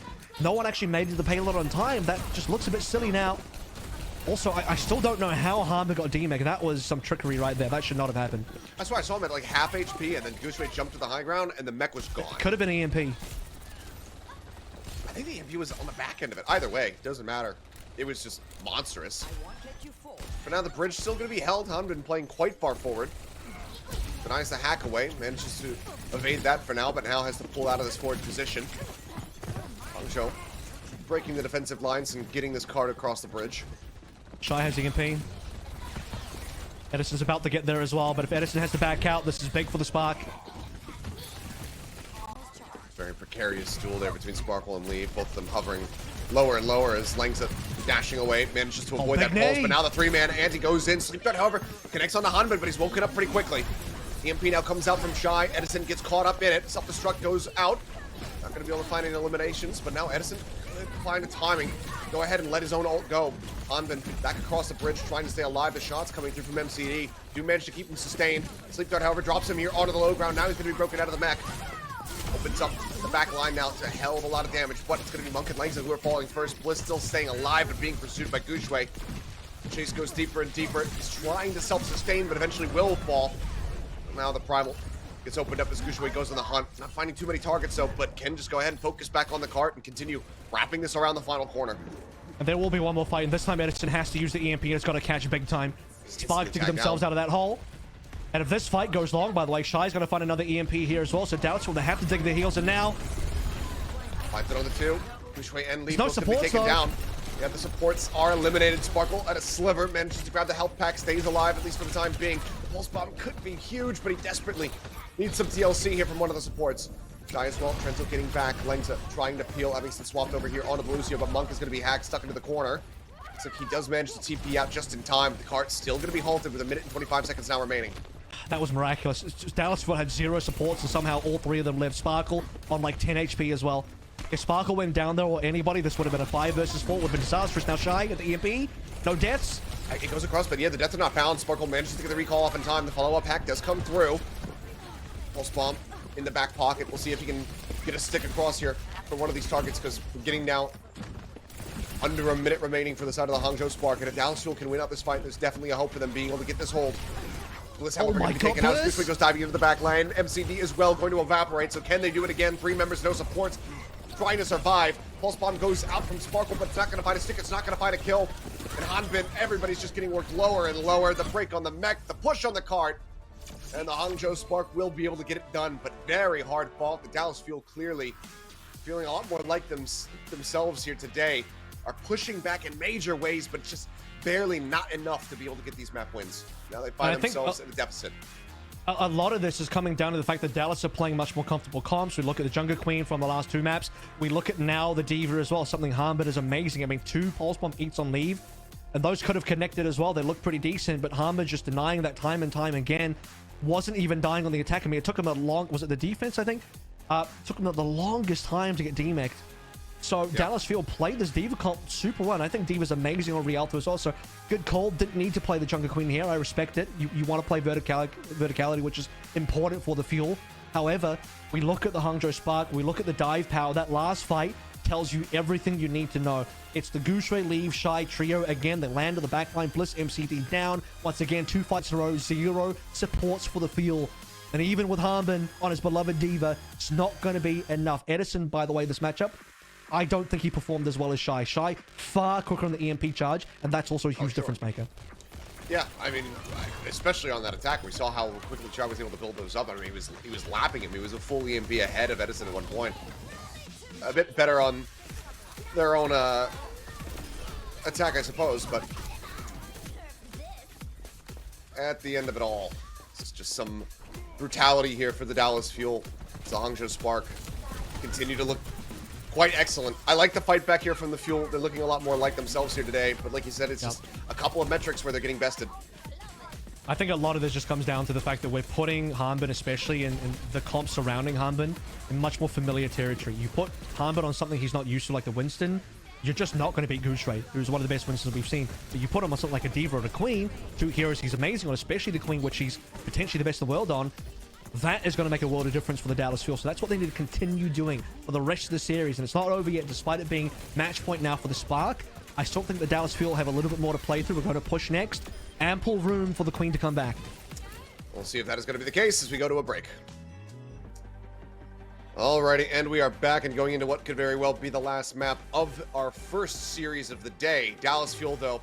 B: no one actually made it to the payload on time, that just looks a bit silly now. Also, I still don't know how Harmer got DMEC. That was some trickery right there. That should not have happened.
A: That's why I saw him at like half HP, and then Gooseray jumped to the high ground, and the mech was gone.
B: Could have been EMP.
A: I think the EMP was on the back end of it. Either way, doesn't matter. It was just monstrous. For now, the bridge still going to be held. Han been playing quite far forward. Denies the hack away. Manages to evade that for now, but now has to pull out of this forward position. Hangzhou breaking the defensive lines and getting this card across the bridge.
B: Shy has EMP. Edison's about to get there as well, but if Edison has to back out, this is big for the Spark.
A: Very precarious duel there between Sparkle and Lee. Both of them hovering lower and lower as Langza dashing away. Manages to avoid that pulse, but now the three-man anti goes in. Sleep Dart, however, connects on the Hanbin, but he's woken up pretty quickly. EMP now comes out from Shy. Edison gets caught up in it. Self-destruct goes out. Not going to be able to find any eliminations, but now Edison find the timing. Go ahead and let his own ult go. Hanbin back across the bridge, trying to stay alive. The shots coming through from MCD do manage to keep him sustained. Sleep Dart, however, drops him here onto the low ground. Now he's going to be broken out of the mech. Opens up the back line now to a hell of a lot of damage, but it's going to be Monk and Langza who are falling first. Bliss still staying alive but being pursued by Gooseray. Chase goes deeper and deeper. He's trying to self-sustain, but eventually will fall. Now the Primal gets opened up as Gooseray goes on the hunt. Not finding too many targets though, but can just go ahead and focus back on the cart and continue wrapping this around the final corner.
B: And there will be one more fight, and this time Edison has to use the EMP and it's got to catch big time. Spark to get themselves out of that hole. And if this fight goes long, by the way, Shy's going to find another EMP here as well, so Doubtful, they have to dig their heels, and now...
A: Finds it on the two. Gooseray and Lee
B: no
A: both going to be taken
B: though.
A: down. Yeah, the supports are eliminated. Sparkle at a sliver manages to grab the health pack, stays alive, at least for the time being. The pulse bomb could be huge, but he desperately needs some TLC here from one of the supports. Shy as well, Trento getting back. Langza trying to peel, having some swapped over here onto Lucio, but Monk is going to be hacked, stuck into the corner. So he does manage to TP out just in time. The cart's still going to be halted with 1 minute and 25 seconds now remaining.
B: That was miraculous. It's just Dallasford had 0 supports, and somehow all 3 of them lived. Sparkle on like 10 HP as well. If Sparkle went down there or anybody, this would have been a 5 versus 4. Would have been disastrous. Now Shy at the EMP. No deaths.
A: It goes across, but yeah, the deaths are not found. Sparkle manages to get the recall off in time. The follow-up hack does come through. Pulse bomb in the back pocket. We'll see if he can get a stick across here for one of these targets, because we're getting now under 1 minute remaining for the side of the Hangzhou Spark. And if Dallas Fuel can win out this fight, there's definitely a hope for them being able to get this hold. Bliss, however, going to be taken out. Gooseray goes diving into the back lane. MCD is well going to evaporate, so can they do it again? 3 members, no supports, trying to survive. Pulse bomb goes out from Sparkle, but it's not going to find a stick. It's not going to find a kill. And Hanbin, everybody's just getting worked lower and lower. The break on the mech, the push on the cart. And the Hangzhou Spark will be able to get it done, but very hard fought. The Dallas Fuel clearly feeling a lot more like themselves here today. Are pushing back in major ways, but just barely not enough to be able to get these map wins. Now they find themselves in a deficit.
B: A lot of this is coming down to the fact that Dallas are playing much more comfortable comps. We look at the Jungle Queen from the last 2 maps. We look at now the Diva as well. Something Hanbin is amazing. I mean, 2 Pulse Bomb eats on leave, and those could have connected as well. They look pretty decent, but Hanbin just denying that time and time again. Wasn't even dying on the attack. I mean, it took him a long... Was it the defense, I think? Took him the longest time to get DMEC'd. So Dallas Field played this Diva comp super well. And I think Diva's amazing on Rialto as well. So good call. Didn't need to play the Jungle Queen here. I respect it. You want to play verticality, which is important for the fuel. However, we look at the Hangzhou Spark. We look at the dive power. That last fight tells you everything you need to know. It's the Gooseray, Leave, Shy trio. Again, they land on the backline. Bliss, MCD down. Once again, 2 fights in a row. 0 supports for the field. And even with Hanbin on his beloved Diva, it's not going to be enough. Edison, by the way, this matchup, I don't think he performed as well as Shy. Shy, far quicker on the EMP charge, and that's also a huge difference maker.
A: Yeah, I mean, especially on that attack, we saw how quickly Shy was able to build those up. I mean, he was lapping him. He was a full EMP ahead of Edison at one point. A bit better on their own attack, I suppose, but at the end of it all, it's just some brutality here for the Dallas Fuel. The Hangzhou Spark continue to look quite excellent. I like the fight back here from the Fuel. They're looking a lot more like themselves here today, but like you said, it's just a couple of metrics where they're getting bested.
B: I think a lot of this just comes down to the fact that we're putting Hanbin, especially in the comp surrounding Hanbin, in much more familiar territory. You put Hanbin on something he's not used to, like the Winston, you're just not going to beat Goose Ray, who's one of the best Winstons we've seen. But you put him on something like a Diva or a Queen, two heroes he's amazing on, especially the Queen, which he's potentially the best in the world on. That is going to make a world of difference for the Dallas Fuel. So that's what they need to continue doing for the rest of the series. And it's not over yet, despite it being match point now for the Spark. I still think the Dallas Fuel have a little bit more to play through. We're going to push next. Ample room for the Queen to come back.
A: We'll see if that is going to be the case as we go to a break. Alrighty, and we are back and going into what could very well be the last map of our first series of the day. Dallas Fuel, though,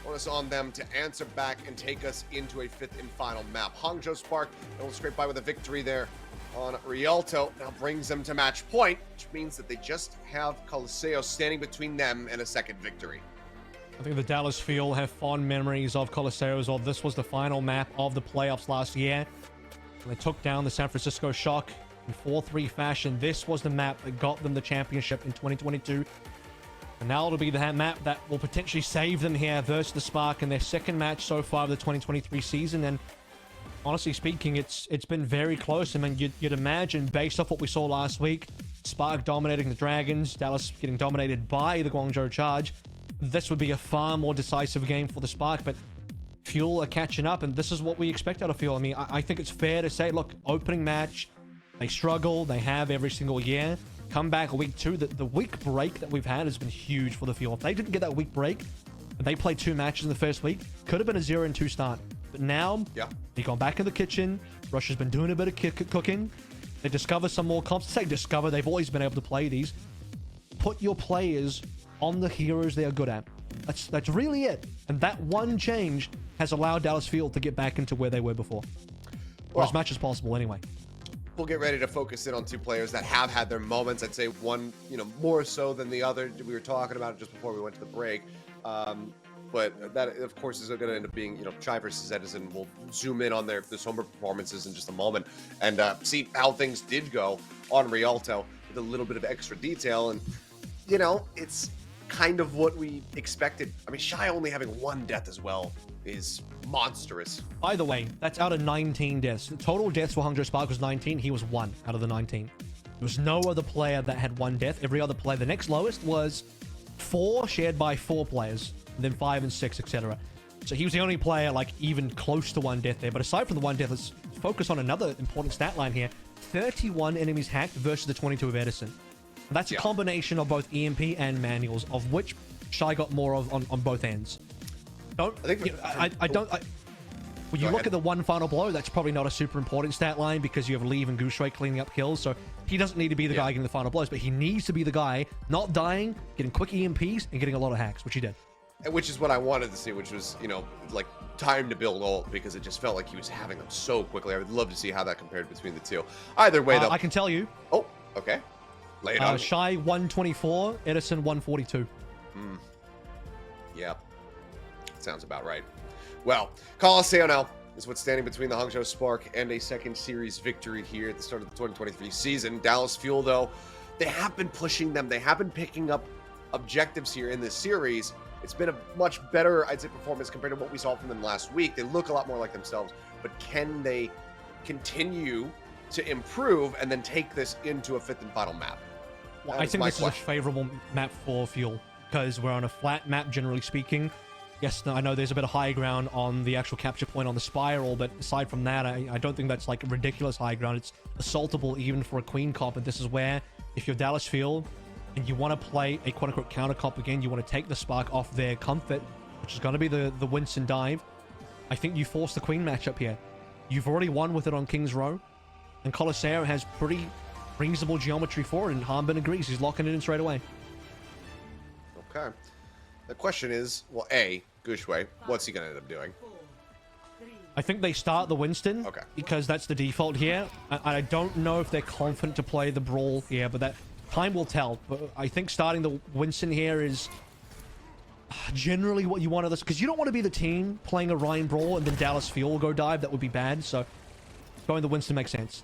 A: onus on them to answer back and take us into a fifth and final map. Hangzhou Spark, they'll scrape by with a victory there on Rialto. Now brings them to match point, which means that they just have Coliseo standing between them and a second victory.
B: I think the Dallas Fuel have fond memories of Coliseo as well. This was the final map of the playoffs last year. They took down the San Francisco Shock in 4-3 fashion. This was the map that got them the championship in 2022. And now it'll be the map that will potentially save them here versus the Spark in their second match so far of the 2023 season. And honestly speaking, it's been very close. I mean, you'd imagine, based off what we saw last week, Spark dominating the Dragons, Dallas getting dominated by the Guangzhou Charge, this would be a far more decisive game for the Spark. But Fuel are catching up, and this is what we expect out of Fuel. I mean, I think it's fair to say, look, opening match, they struggle, they have every single year. Come back week 2, the week break that we've had has been huge for the Fuel. If they didn't get that week break, and they played 2 matches in the first week, could have been a 0-2 start. But now, they've gone back in the kitchen. Russia's been doing a bit of cooking. They discover some more comps. Say discover, they've always been able to play these. Put your players on the heroes they are good at. That's really it. And that one change has allowed Dallas Fuel to get back into where they were before. Or as much as possible anyway.
A: We'll get ready to focus in on 2 players that have had their moments. I'd say one, more so than the other. We were talking about it just before we went to the break. But that, of course, is going to end up being, Chai versus Edison. We'll zoom in on their somber performances in just a moment and see how things did go on Rialto with a little bit of extra detail. And, it's kind of what we expected. I mean, Chai only having 1 death as well is monstrous.
B: By the way, that's out of 19 deaths. The total deaths for Hangzhou Spark was 19. He was 1 out of the 19. There was no other player that had 1 death. Every other player, the next lowest was 4, shared by 4 players, and then 5 and 6, etc. So he was the only player like even close to 1 death there. But aside from the 1 death, let's focus on another important stat line here. 31 enemies hacked versus the 22 of Edison. And that's a combination of both EMP and manuals, of which Chai got more of on both ends. When you look at the 1 final blow, that's probably not a super important stat line because you have Leave and Goose Ray cleaning up kills. So he doesn't need to be the guy getting the final blows, but he needs to be the guy not dying, getting quick EMPs, and getting a lot of hacks, which he did.
A: And which is what I wanted to see, which was, like time to build ult, because it just felt like he was having them so quickly. I would love to see how that compared between the 2. Either way, though.
B: I can tell you.
A: Oh, okay. Lay it on.
B: Chai 124, Edison 142.
A: Yeah. Sounds about right. Well, Coliseo now is what's standing between the Hangzhou Spark and a second series victory here at the start of the 2023 season. Dallas Fuel, though, they have been pushing them. They have been picking up objectives here in this series. It's been a much better, I'd say, performance compared to what we saw from them last week. They look a lot more like themselves, but can they continue to improve and then take this into a 5th and final map?
B: Well, I think this is a favorable map for Fuel because we're on a flat map, generally speaking. Yes, I know there's a bit of high ground on the actual capture point on the spiral, but aside from that, I don't think that's like ridiculous high ground. It's assaultable even for a Queen comp, and this is where, if you're Dallas Fuel and you want to play a quote-unquote counter comp again, you want to take the Spark off their comfort, which is going to be the Winston dive, I think you force the Queen matchup here. You've already won with it on King's Row, and Coliseo has pretty reasonable geometry for it, and Hanbin agrees. He's locking it in straight away.
A: Okay. The question is, well, A, Gushway, what's he going to end up doing?
B: I think they start the Winston, because that's the default here. I don't know if they're confident to play the Brawl here, but that time will tell. But I think starting the Winston here is generally what you want of this, because you don't want to be the team playing a Ryan Brawl and then Dallas Fuel go dive. That would be bad, so going the Winston makes sense.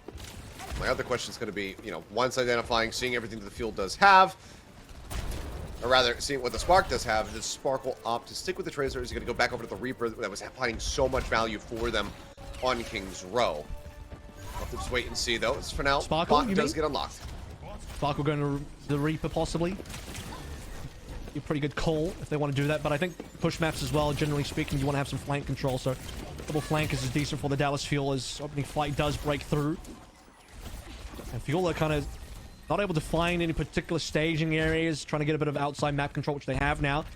A: My other question is going to be, once identifying, seeing everything that the Fuel does have, Or rather, seeing what the Spark does have, the Spark will opt to stick with the Tracer. He's going to go back over to the Reaper that was finding so much value for them on King's Row. We'll have to just wait and see, though. As for now,
B: Sparkle,
A: bot does get unlocked.
B: Sparkle going to the Reaper, possibly. Be a pretty good call if they want to do that, but I think push maps as well, generally speaking, you want to have some flank control, so double flankers is decent for the Dallas Fuel as opening fight does break through. And Fuel are kind of not able to find any particular staging areas, trying to get a bit of outside map control, which they have now.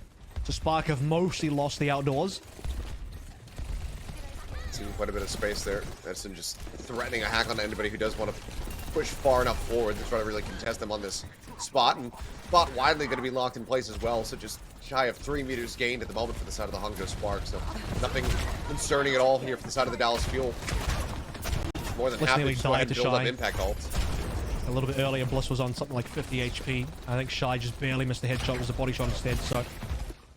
B: So Spark have mostly lost the outdoors.
A: Seeing quite a bit of space there. Edison just threatening a hack on anybody who does want to push far enough forward to try to really contest them on this spot. And bot widely going to be locked in place as well, so just shy of 3 meters gained at the moment for the side of the Hangzhou Spark. So nothing concerning at all here for the side of the Dallas Fuel. More than half of Shy build up impact ults.
B: A little bit earlier, Bliss was on something like 50 HP. I think Shy just barely missed the headshot. It was a body shot instead, so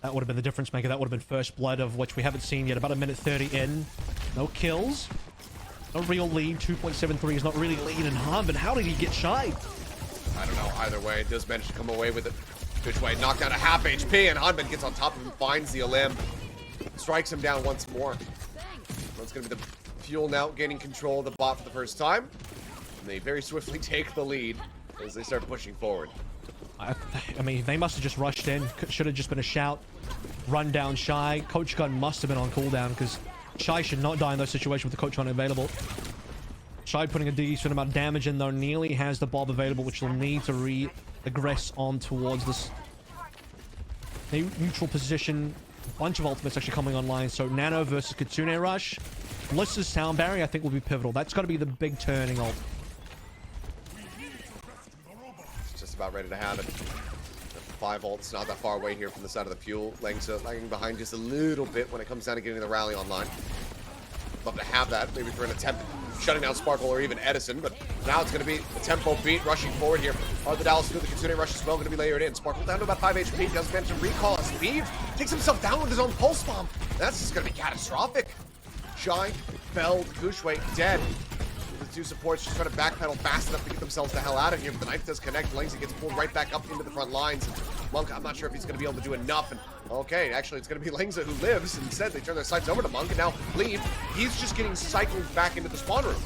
B: that would have been the difference maker. That would have been first blood, of which we haven't seen yet. About a minute 30 in. No kills. No real lead. 2.73 is not really lead in harm, but how did he get Shy?
A: I don't know. Either way, it does manage to come away with it. Good way. Knocked down a half HP, and Hanman gets on top of him, finds the Elim. Strikes him down once more. That's going to be the Fuel now gaining control of the bot for the first time. And they very swiftly take the lead as they start pushing forward.
B: I mean, they must have just rushed in. Should have just been a shout. Run down Shy. Coach Gun must have been on cooldown, because Shy should not die in those situations with the Coach unavailable. Shy putting a decent amount of damage in, though. Nearly has the Bob available, which will need to re-aggress on towards this neutral position. A bunch of ultimates actually coming online. So Nano versus Kitsune Rush. Bliss's Sound Barrier, I think, will be pivotal. That's got to be the big turning ult.
A: Just about ready to have it. The 5 ults not that far away here from the side of the Fuel. Lagging behind just a little bit when it comes down to getting the rally online. Love to have that, maybe for an attempt at shutting down Sparkle or even Edison, but now it's going to be a tempo beat rushing forward here. Are the Dallas Fuel, the Kitsune Rush as well, going to be layered in. Sparkle down to about 5 HP, does manage to recall as Leave takes himself down with his own pulse bomb. That's just going to be catastrophic. Shy, Feld, Gushway, dead. The 2 supports just trying to backpedal fast enough to get themselves the hell out of here, but the knife does connect. Langsy gets pulled right back up into the front lines. And Monk, I'm not sure if he's going to be able to do enough. And okay, actually, it's going to be Langza who lives. Instead, they turn their sights over to Monk, and now Leave. He's just getting cycled back into the spawn room.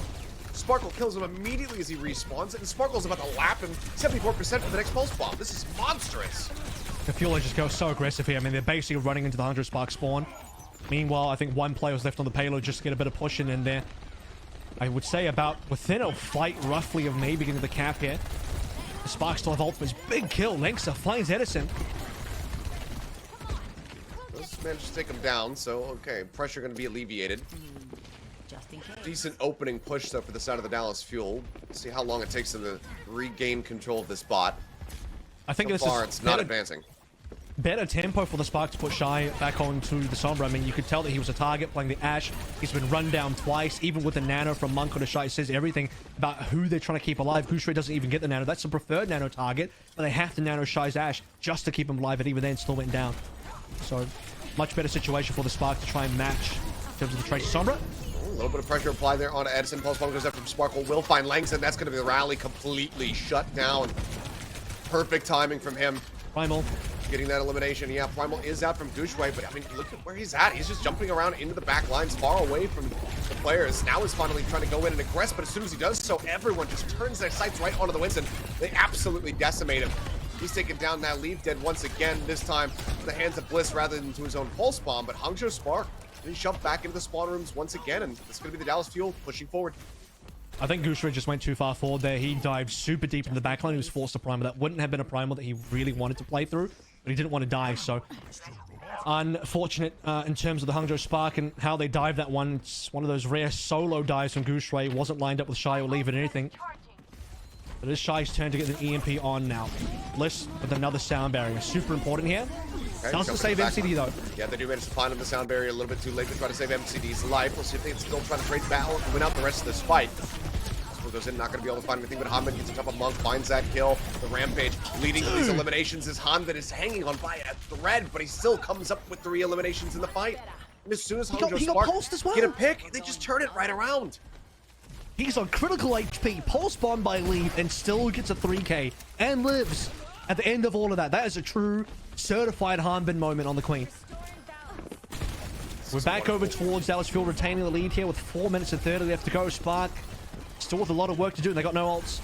A: Sparkle kills him immediately as he respawns, and Sparkle's about to lap him 74% for the next pulse bomb. This is monstrous.
B: The Fuel just go so aggressive here. I mean, they're basically running into the Hangzhou Spark spawn. Meanwhile, I think one player was left on the payload just to get a bit of pushing in there. I would say about within a fight roughly of maybe getting the cap here. The Spark still have ultimates. Big kill. Langsar finds Edison.
A: Does manage to take him down, so okay, pressure going to be alleviated. Decent opening push though for the side of the Dallas Fuel. Let's see how long it takes them to regain control of this bot.
B: I think
A: so
B: this
A: far
B: is
A: it's not advancing.
B: Better tempo for the Spark to put Shy back onto the Sombra. I mean, you could tell that he was a target playing the Ashe. He's been run down twice, even with the Nano from Monk to Shy. It says everything about who they're trying to keep alive. Gushray doesn't even get the Nano. That's the preferred Nano target, but they have to Nano Shy's Ashe just to keep him alive, and even then still went down. So, much better situation for the Spark to try and match in terms of the Tracer Sombra.
A: A little bit of pressure applied there on Edison. Pulse bomb goes up from Sparkle. Will find Langston. That's going to be the rally completely shut down. Perfect timing from him.
B: Primal.
A: Getting that elimination. Yeah, Primal is out from Gushway, but I mean, look at where he's at. He's just jumping around into the back lines, far away from the players. Now is finally trying to go in and aggress, but as soon as he does so, everyone just turns their sights right onto the Winston. They absolutely decimate him. He's taken down now. Leave dead once again, this time in the hands of Bliss rather than to his own pulse bomb, but Hangzhou Spark getting shoved back into the spawn rooms once again, and it's going to be the Dallas Fuel pushing forward.
B: I think Gushray just went too far forward there. He dived super deep in the backline. He was forced to primal. That wouldn't have been a primal that he really wanted to play through, but he didn't want to die, so unfortunate in terms of the Hangzhou Spark and how they dived that one. It's one of those rare solo dives from Gushray. It wasn't lined up with Shy or Leave it or anything. But it is Shy's turn to get an EMP on now. Bliss with another sound barrier. Super important here.
A: Okay,
B: doesn't save MCD though.
A: Yeah, they do manage to find him the sound barrier a little bit too late to try to save MCD's life. We'll see if they can still try to trade battle and win out the rest of this fight. Sparkle goes in, not going to be able to find anything, but Hanman gets on top of Monk, finds that kill. The Rampage leading to these eliminations is Hanman is hanging on by a thread, but he still comes up with 3 eliminations in the fight. And as soon as Hangzhou Spark get a pick, they just turn it right around.
B: He's on critical HP, pulse bomb by Leave, and still gets a 3K and lives. at the end of all of that. That is a true certified Hanbin moment on the Queen. We're back over towards Dallas Fuel, retaining the lead here with 4 minutes and 30 left to go. Spark still with a lot of work to do, and they got no ults.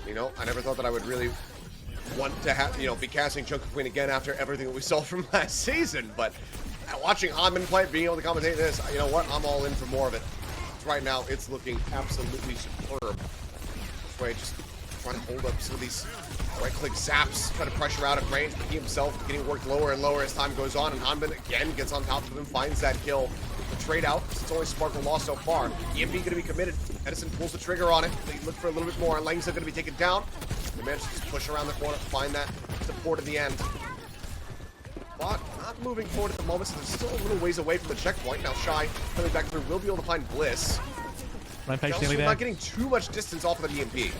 A: You know, I never thought that I would really want to have, be casting Junker Queen again after everything that we saw from last season, but watching Hanbin play, being able to commentate this, you know what, I'm all in for more of it. Right now, it's looking absolutely superb. This way, just trying to hold up some of these right-click zaps, trying to pressure out at range, but he himself getting worked lower and lower as time goes on, and Hanbin again gets on top of him, finds that kill. The trade out, it's only Sparkle lost so far. EMP going to be committed. Edison pulls the trigger on it. They look for a little bit more, and Lang's going to be taken down. They manage to just push around the corner, find that support at the end. But not moving forward at the moment, so they're still a little ways away from the checkpoint. Now Shy coming back through will be able to find Bliss.
B: Rampage nearly there.
A: Not getting too much distance off of the EMP.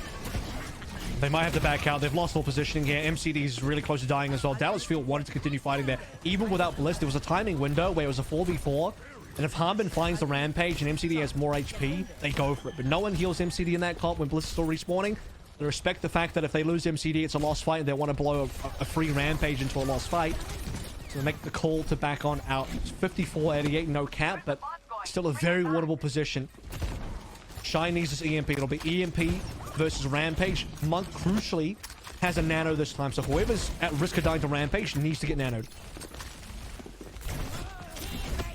B: They might have to back out. They've lost all positioning here. MCD is really close to dying as well. Dallas Field wanted to continue fighting there. Even without Bliss, there was a timing window where it was a 4v4. And if Hanbin finds the Rampage and MCD has more HP, they go for it. But no one heals MCD in that comp when Bliss is still respawning. They respect the fact that if they lose MCD, it's a lost fight, and they want to blow a free Rampage into a lost fight. So they make the call to back on out. It's 54-88, no cap, but still a very winnable position. Shy needs this EMP. It'll be EMP versus Rampage. Monk, crucially, has a nano this time, so whoever's at risk of dying to Rampage needs to get nanoed.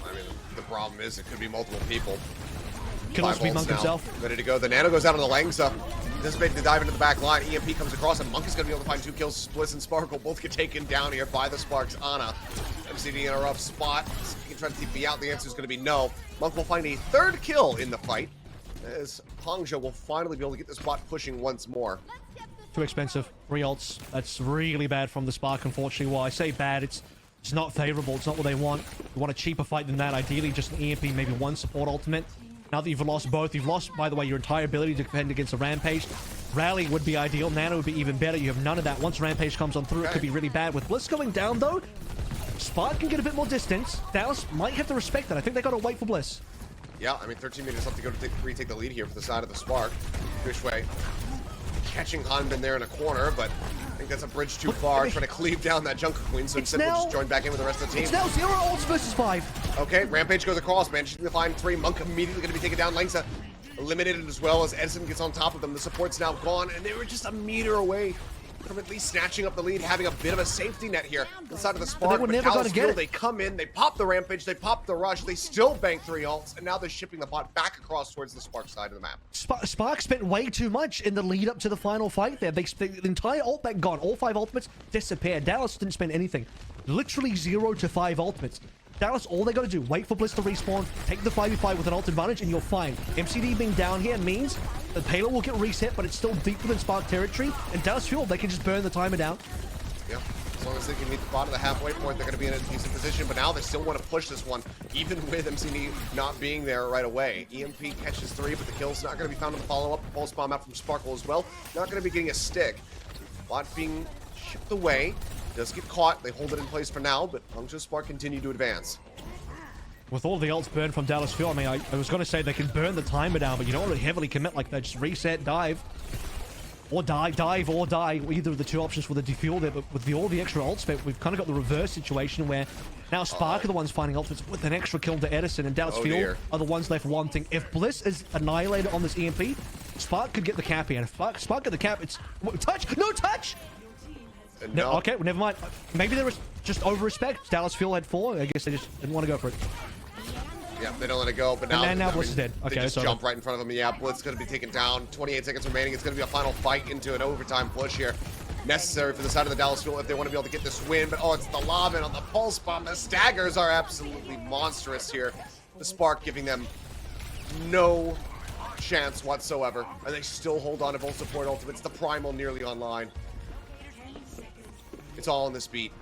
A: I mean, the problem is it could be multiple people.
B: Could also be Monk himself.
A: Ready to go. The nano goes out on the Langsa. Anticipating to dive into the back line. EMP comes across, and Monk is going to be able to find 2 kills. Bliss and Sparkle both get taken down here by the Sparks. Ana. MCD in a rough spot. He can try to TP out. The answer is going to be no. Monk will find a 3rd kill in the fight, as Hangzhou will finally be able to get this bot pushing once more.
B: Too expensive. 3 ults. That's really bad from the Spark, unfortunately. Well, I say bad, it's not favorable. It's not what they want. They want a cheaper fight than that. Ideally, just an EMP, maybe 1 support ultimate. Now that you've lost both, you've lost, by the way, your entire ability to defend against a Rampage. Rally would be ideal. Nano would be even better. You have none of that. Once Rampage comes on through, it could be really bad. With Bliss going down, though, Spark can get a bit more distance. Dallas might have to respect that. I think they got to wait for Bliss.
A: Yeah, I mean, 13 minutes left to go to retake the lead here for the side of the Spark. Fishway catching Hanbin there in a corner, but I think that's a bridge too far, trying to cleave down that Junker Queen, so instead we'll just join back in with the rest of the team.
B: It's now 0 ults versus 5.
A: Okay, Rampage goes across, managing to find 3. Monk immediately going to be taken down. Langsa eliminated as well as Edison gets on top of them. The support's now gone, and they were just a meter away from at least snatching up the lead, having a bit of a safety net here inside of the Spark.
B: They were never going to get it.
A: They come in, they pop the Rampage, they pop the Rush, they still bank 3 ults, and now they're shipping the bot back across towards the Spark side of the map.
B: Spark spent way too much in the lead up to the final fight there. The entire ult bank gone. All 5 ultimates disappeared. Dallas didn't spend anything. Literally 0 to 5 ultimates. Dallas, all they got to do, wait for Bliss to respawn, take the 5v5 with an ult advantage, and you're fine. MCD being down here means the payload will get reset, but it's still deep within Spark territory, and Dallas Fuel, they can just burn the timer down.
A: Yeah, as long as they can meet the bottom of the halfway point, they're going to be in a decent position, but now they still want to push this one, even with MCD not being there right away. EMP catches 3, but the kill's not going to be found in the follow-up. The pulse bomb out from Sparkle as well. Not going to be getting a stick. Bot being shipped away. Does get caught. They hold it in place for now, but Hangzhou Spark continue to advance.
B: With all the ults burned from Dallas Fuel, I mean, I was going to say they can burn the timer down, but you don't really heavily commit like that. Just reset, dive, or dive, or die. Either of the 2 options for the defuel there, but with all the extra ult spent, we've kind of got the reverse situation where now Spark are the ones finding ultimates with an extra kill to Edison, and Dallas Fuel are the ones left wanting. If Bliss is annihilated on this EMP, Spark could get the cap here. And if Spark get the cap, it's... Touch! No touch! No, okay, well, never mind. Maybe there was just over-respect. Dallas Fuel had 4. I guess they just didn't want to go for it.
A: Yeah, they don't let it go, but now
B: Bliss is dead. Okay,
A: they just jump right in front of him. Yeah, Bliss is going to be taken down. 28 seconds remaining. It's going to be a final fight into an overtime push here. Necessary for the side of the Dallas Fuel if they want to be able to get this win. But, oh, it's the lob in on the pulse bomb. The staggers are absolutely monstrous here. The Spark giving them no chance whatsoever. And they still hold on to both support ultimates. The Primal nearly online. It's all in this beat.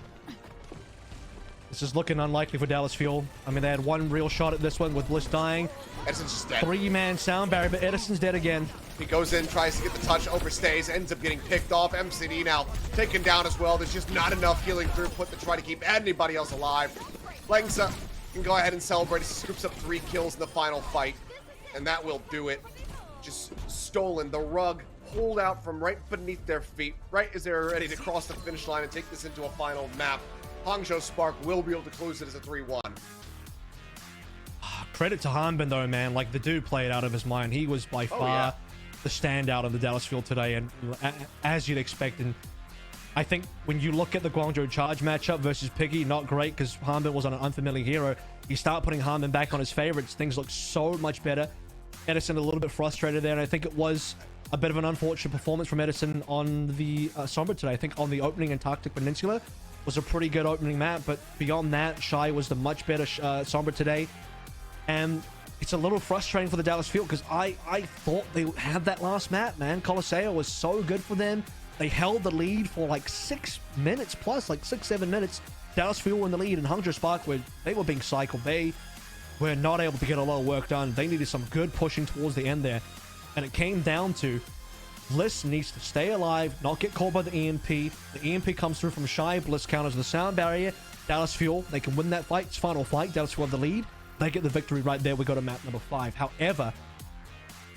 B: This is looking unlikely for Dallas Fuel. I mean, they had 1 real shot at this one with Bliss dying.
A: Edison's just dead.
B: 3-man sound barrier, but Edison's dead again.
A: He goes in, tries to get the touch, overstays, ends up getting picked off. MCD now taken down as well. There's just not enough healing throughput to try to keep anybody else alive. Langsa can go ahead and celebrate. He scoops up 3 kills in the final fight, and that will do it. Just stolen. The rug pulled out from right beneath their feet, right as they're ready to cross the finish line and take this into a final map. Hangzhou Spark will be able to close it as a 3-1.
B: Credit to Hanbin though, man. Like, the dude played out of his mind. He was by far the standout on the Dallas field today, and as you'd expect. And I think when you look at the Guangzhou Charge matchup versus Piggy, not great because Hanbin was on an unfamiliar hero. You start putting Hanbin back on his favorites, things look so much better. Edison a little bit frustrated there, and I think it was a bit of an unfortunate performance from Edison on the Sombra today. I think on the opening Antarctic Peninsula was a pretty good opening map, but beyond that, Shy was the much better Sombra today. And it's a little frustrating for the Dallas field because I thought they had that last map, man. Colosseo was so good for them. They held the lead for like 6 minutes plus, like 6-7 minutes. Dallas field were in the lead, and Hangzhou Spark, they were being cycled. They were not able to get a lot of work done. They needed some good pushing towards the end there. And it came down to Bliss needs to stay alive, not get caught by the EMP. The EMP comes through from Shy. Bliss counters the sound barrier. Dallas Fuel, they can win that fight. It's final fight. Dallas Fuel have the lead. They get the victory right there. We go to map number 5. However,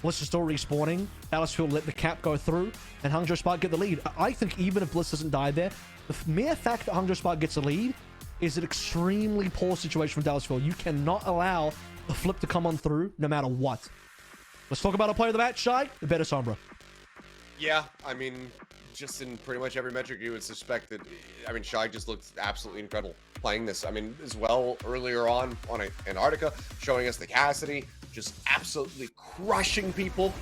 B: Bliss is still respawning. Dallas Fuel let the cap go through, and Hangzhou Spark get the lead. I think even if Bliss doesn't die there, the mere fact that Hangzhou Spark gets a lead is an extremely poor situation from Dallas Fuel. You cannot allow the flip to come on through no matter what. Let's talk about a player of the match, Shy. The better Sombra.
A: Yeah, I mean, just in pretty much every metric you would suspect that. I mean, Shy just looked absolutely incredible playing this. I mean, as well earlier on Antarctica, showing us the Cassidy, just absolutely crushing people.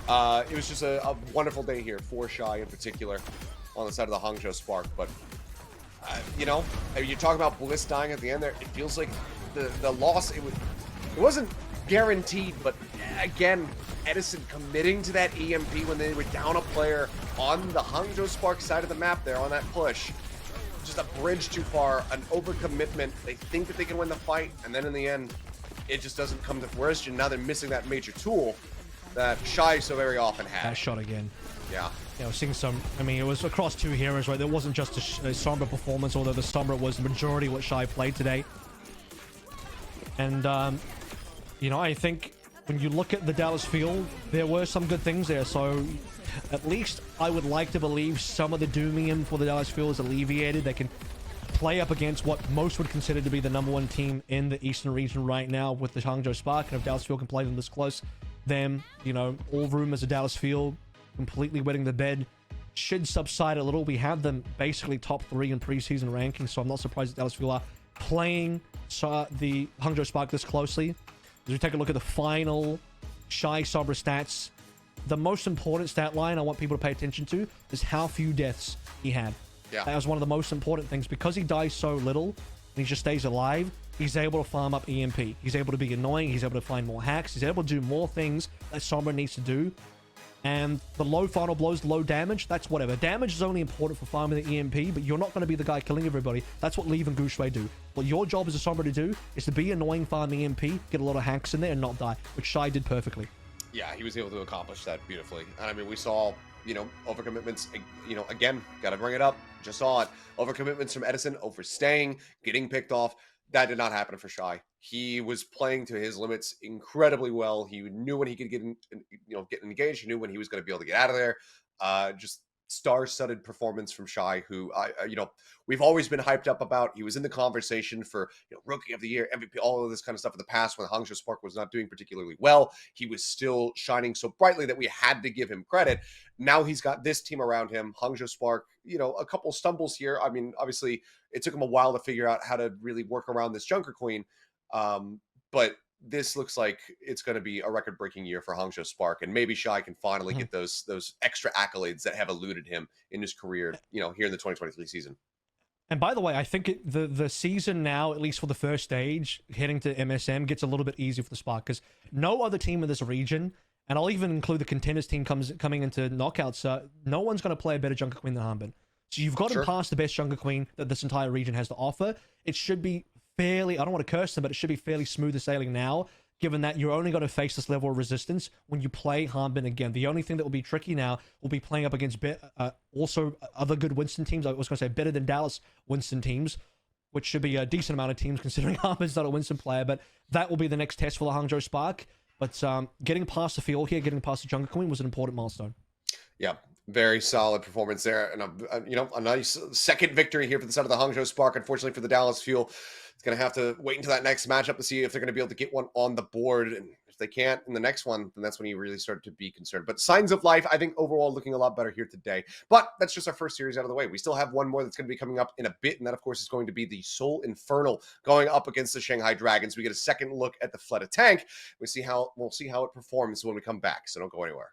A: It was just a wonderful day here for Shy in particular on the side of the Hangzhou Spark. But you know, you talk about Bliss dying at the end there. It feels like the loss. It wasn't guaranteed, but again, Edison committing to that EMP when they were down a player on the Hangzhou Spark side of the map there on that push. Just a bridge too far, an overcommitment. They think that they can win the fight, and then in the end, it just doesn't come to fruition. Now they're missing that major tool that Shy so very often has.
B: That shot again.
A: Yeah.
B: Yeah, we're seeing some. I mean, it was across 2 heroes, right? There wasn't just a Sombra performance, although the Sombra was the majority of what Shy played today. And, you know, I think when you look at the Dallas field, there were some good things there. So at least I would like to believe some of the doomium for the Dallas field is alleviated. They can play up against what most would consider to be the #1 team in the Eastern region right now with the Hangzhou Spark. And if Dallas field can play them this close, then, you know, all rumors of Dallas field completely wetting the bed should subside a little. We have them basically top 3 in preseason rankings, so I'm not surprised that Dallas field are playing the Hangzhou Spark this closely. As we take a look at the final Shy Sombra stats, the most important stat line I want people to pay attention to is how few deaths he had.
A: Yeah.
B: That was one of the most important things. Because he dies so little and he just stays alive, he's able to farm up EMP. He's able to be annoying. He's able to find more hacks. He's able to do more things that Sombra needs to do. And the low final blows, low damage, that's whatever. Damage is only important for farming the EMP, but you're not going to be the guy killing everybody. That's what Leave and Gushui do. What your job as a Sombra to do is to be annoying, farm EMP, get a lot of hacks in there, and not die, which Shy did perfectly.
A: Yeah, he was able to accomplish that beautifully. And I mean, we saw, you know, overcommitments, you know, again, got to bring it up. Just saw it. Overcommitments from Edison, overstaying, getting picked off. That did not happen for Shy. He was playing to his limits incredibly well. He knew when he could get engaged. He knew when he was going to be able to get out of there. Just star-studded performance from Shy, who you know, we've always been hyped up about. He was in the conversation for, you know, Rookie of the Year, MVP, all of this kind of stuff in the past when Hangzhou Spark was not doing particularly well. He was still shining so brightly that we had to give him credit. Now he's got this team around him. Hangzhou Spark, you know, a couple stumbles here. I mean, obviously, it took him a while to figure out how to really work around this Junker Queen. But this looks like it's going to be a record-breaking year for Hangzhou Spark, and maybe Shy can finally get those extra accolades that have eluded him in his career, you know, here in the 2023 season.
B: And by the way, I think the season now, at least for the first stage, heading to MSM, gets a little bit easier for the Spark, because no other team in this region, and I'll even include the Contenders team coming into knockouts, no one's going to play a better Junker Queen than Hanbin. So you've got to pass the best Junker Queen that this entire region has to offer. It should be fairly, I don't want to curse them, but it should be fairly smooth sailing now, given that you're only going to face this level of resistance when you play Hanbin again. The only thing that will be tricky now will be playing up against also other good Winston teams. I was going to say better than Dallas Winston teams, which should be a decent amount of teams considering Hanbin's not a Winston player, but that will be the next test for the Hangzhou Spark. But getting past the field here, getting past the Junker Queen was an important milestone.
A: Yeah, very solid performance there, and a nice second victory here for the side of the Hangzhou Spark. Unfortunately for the Dallas Fuel, it's going to have to wait until that next matchup to see if they're going to be able to get one on the board. And if they can't in the next one, then that's when you really start to be concerned. But signs of life, I think overall looking a lot better here today. But that's just our first series out of the way. We still have one more that's going to be coming up in a bit, and that of course is going to be the Seoul Infernal going up against the Shanghai Dragons. We get a second look at the Fleta Tank. We'll see how it performs when we come back. So don't go anywhere.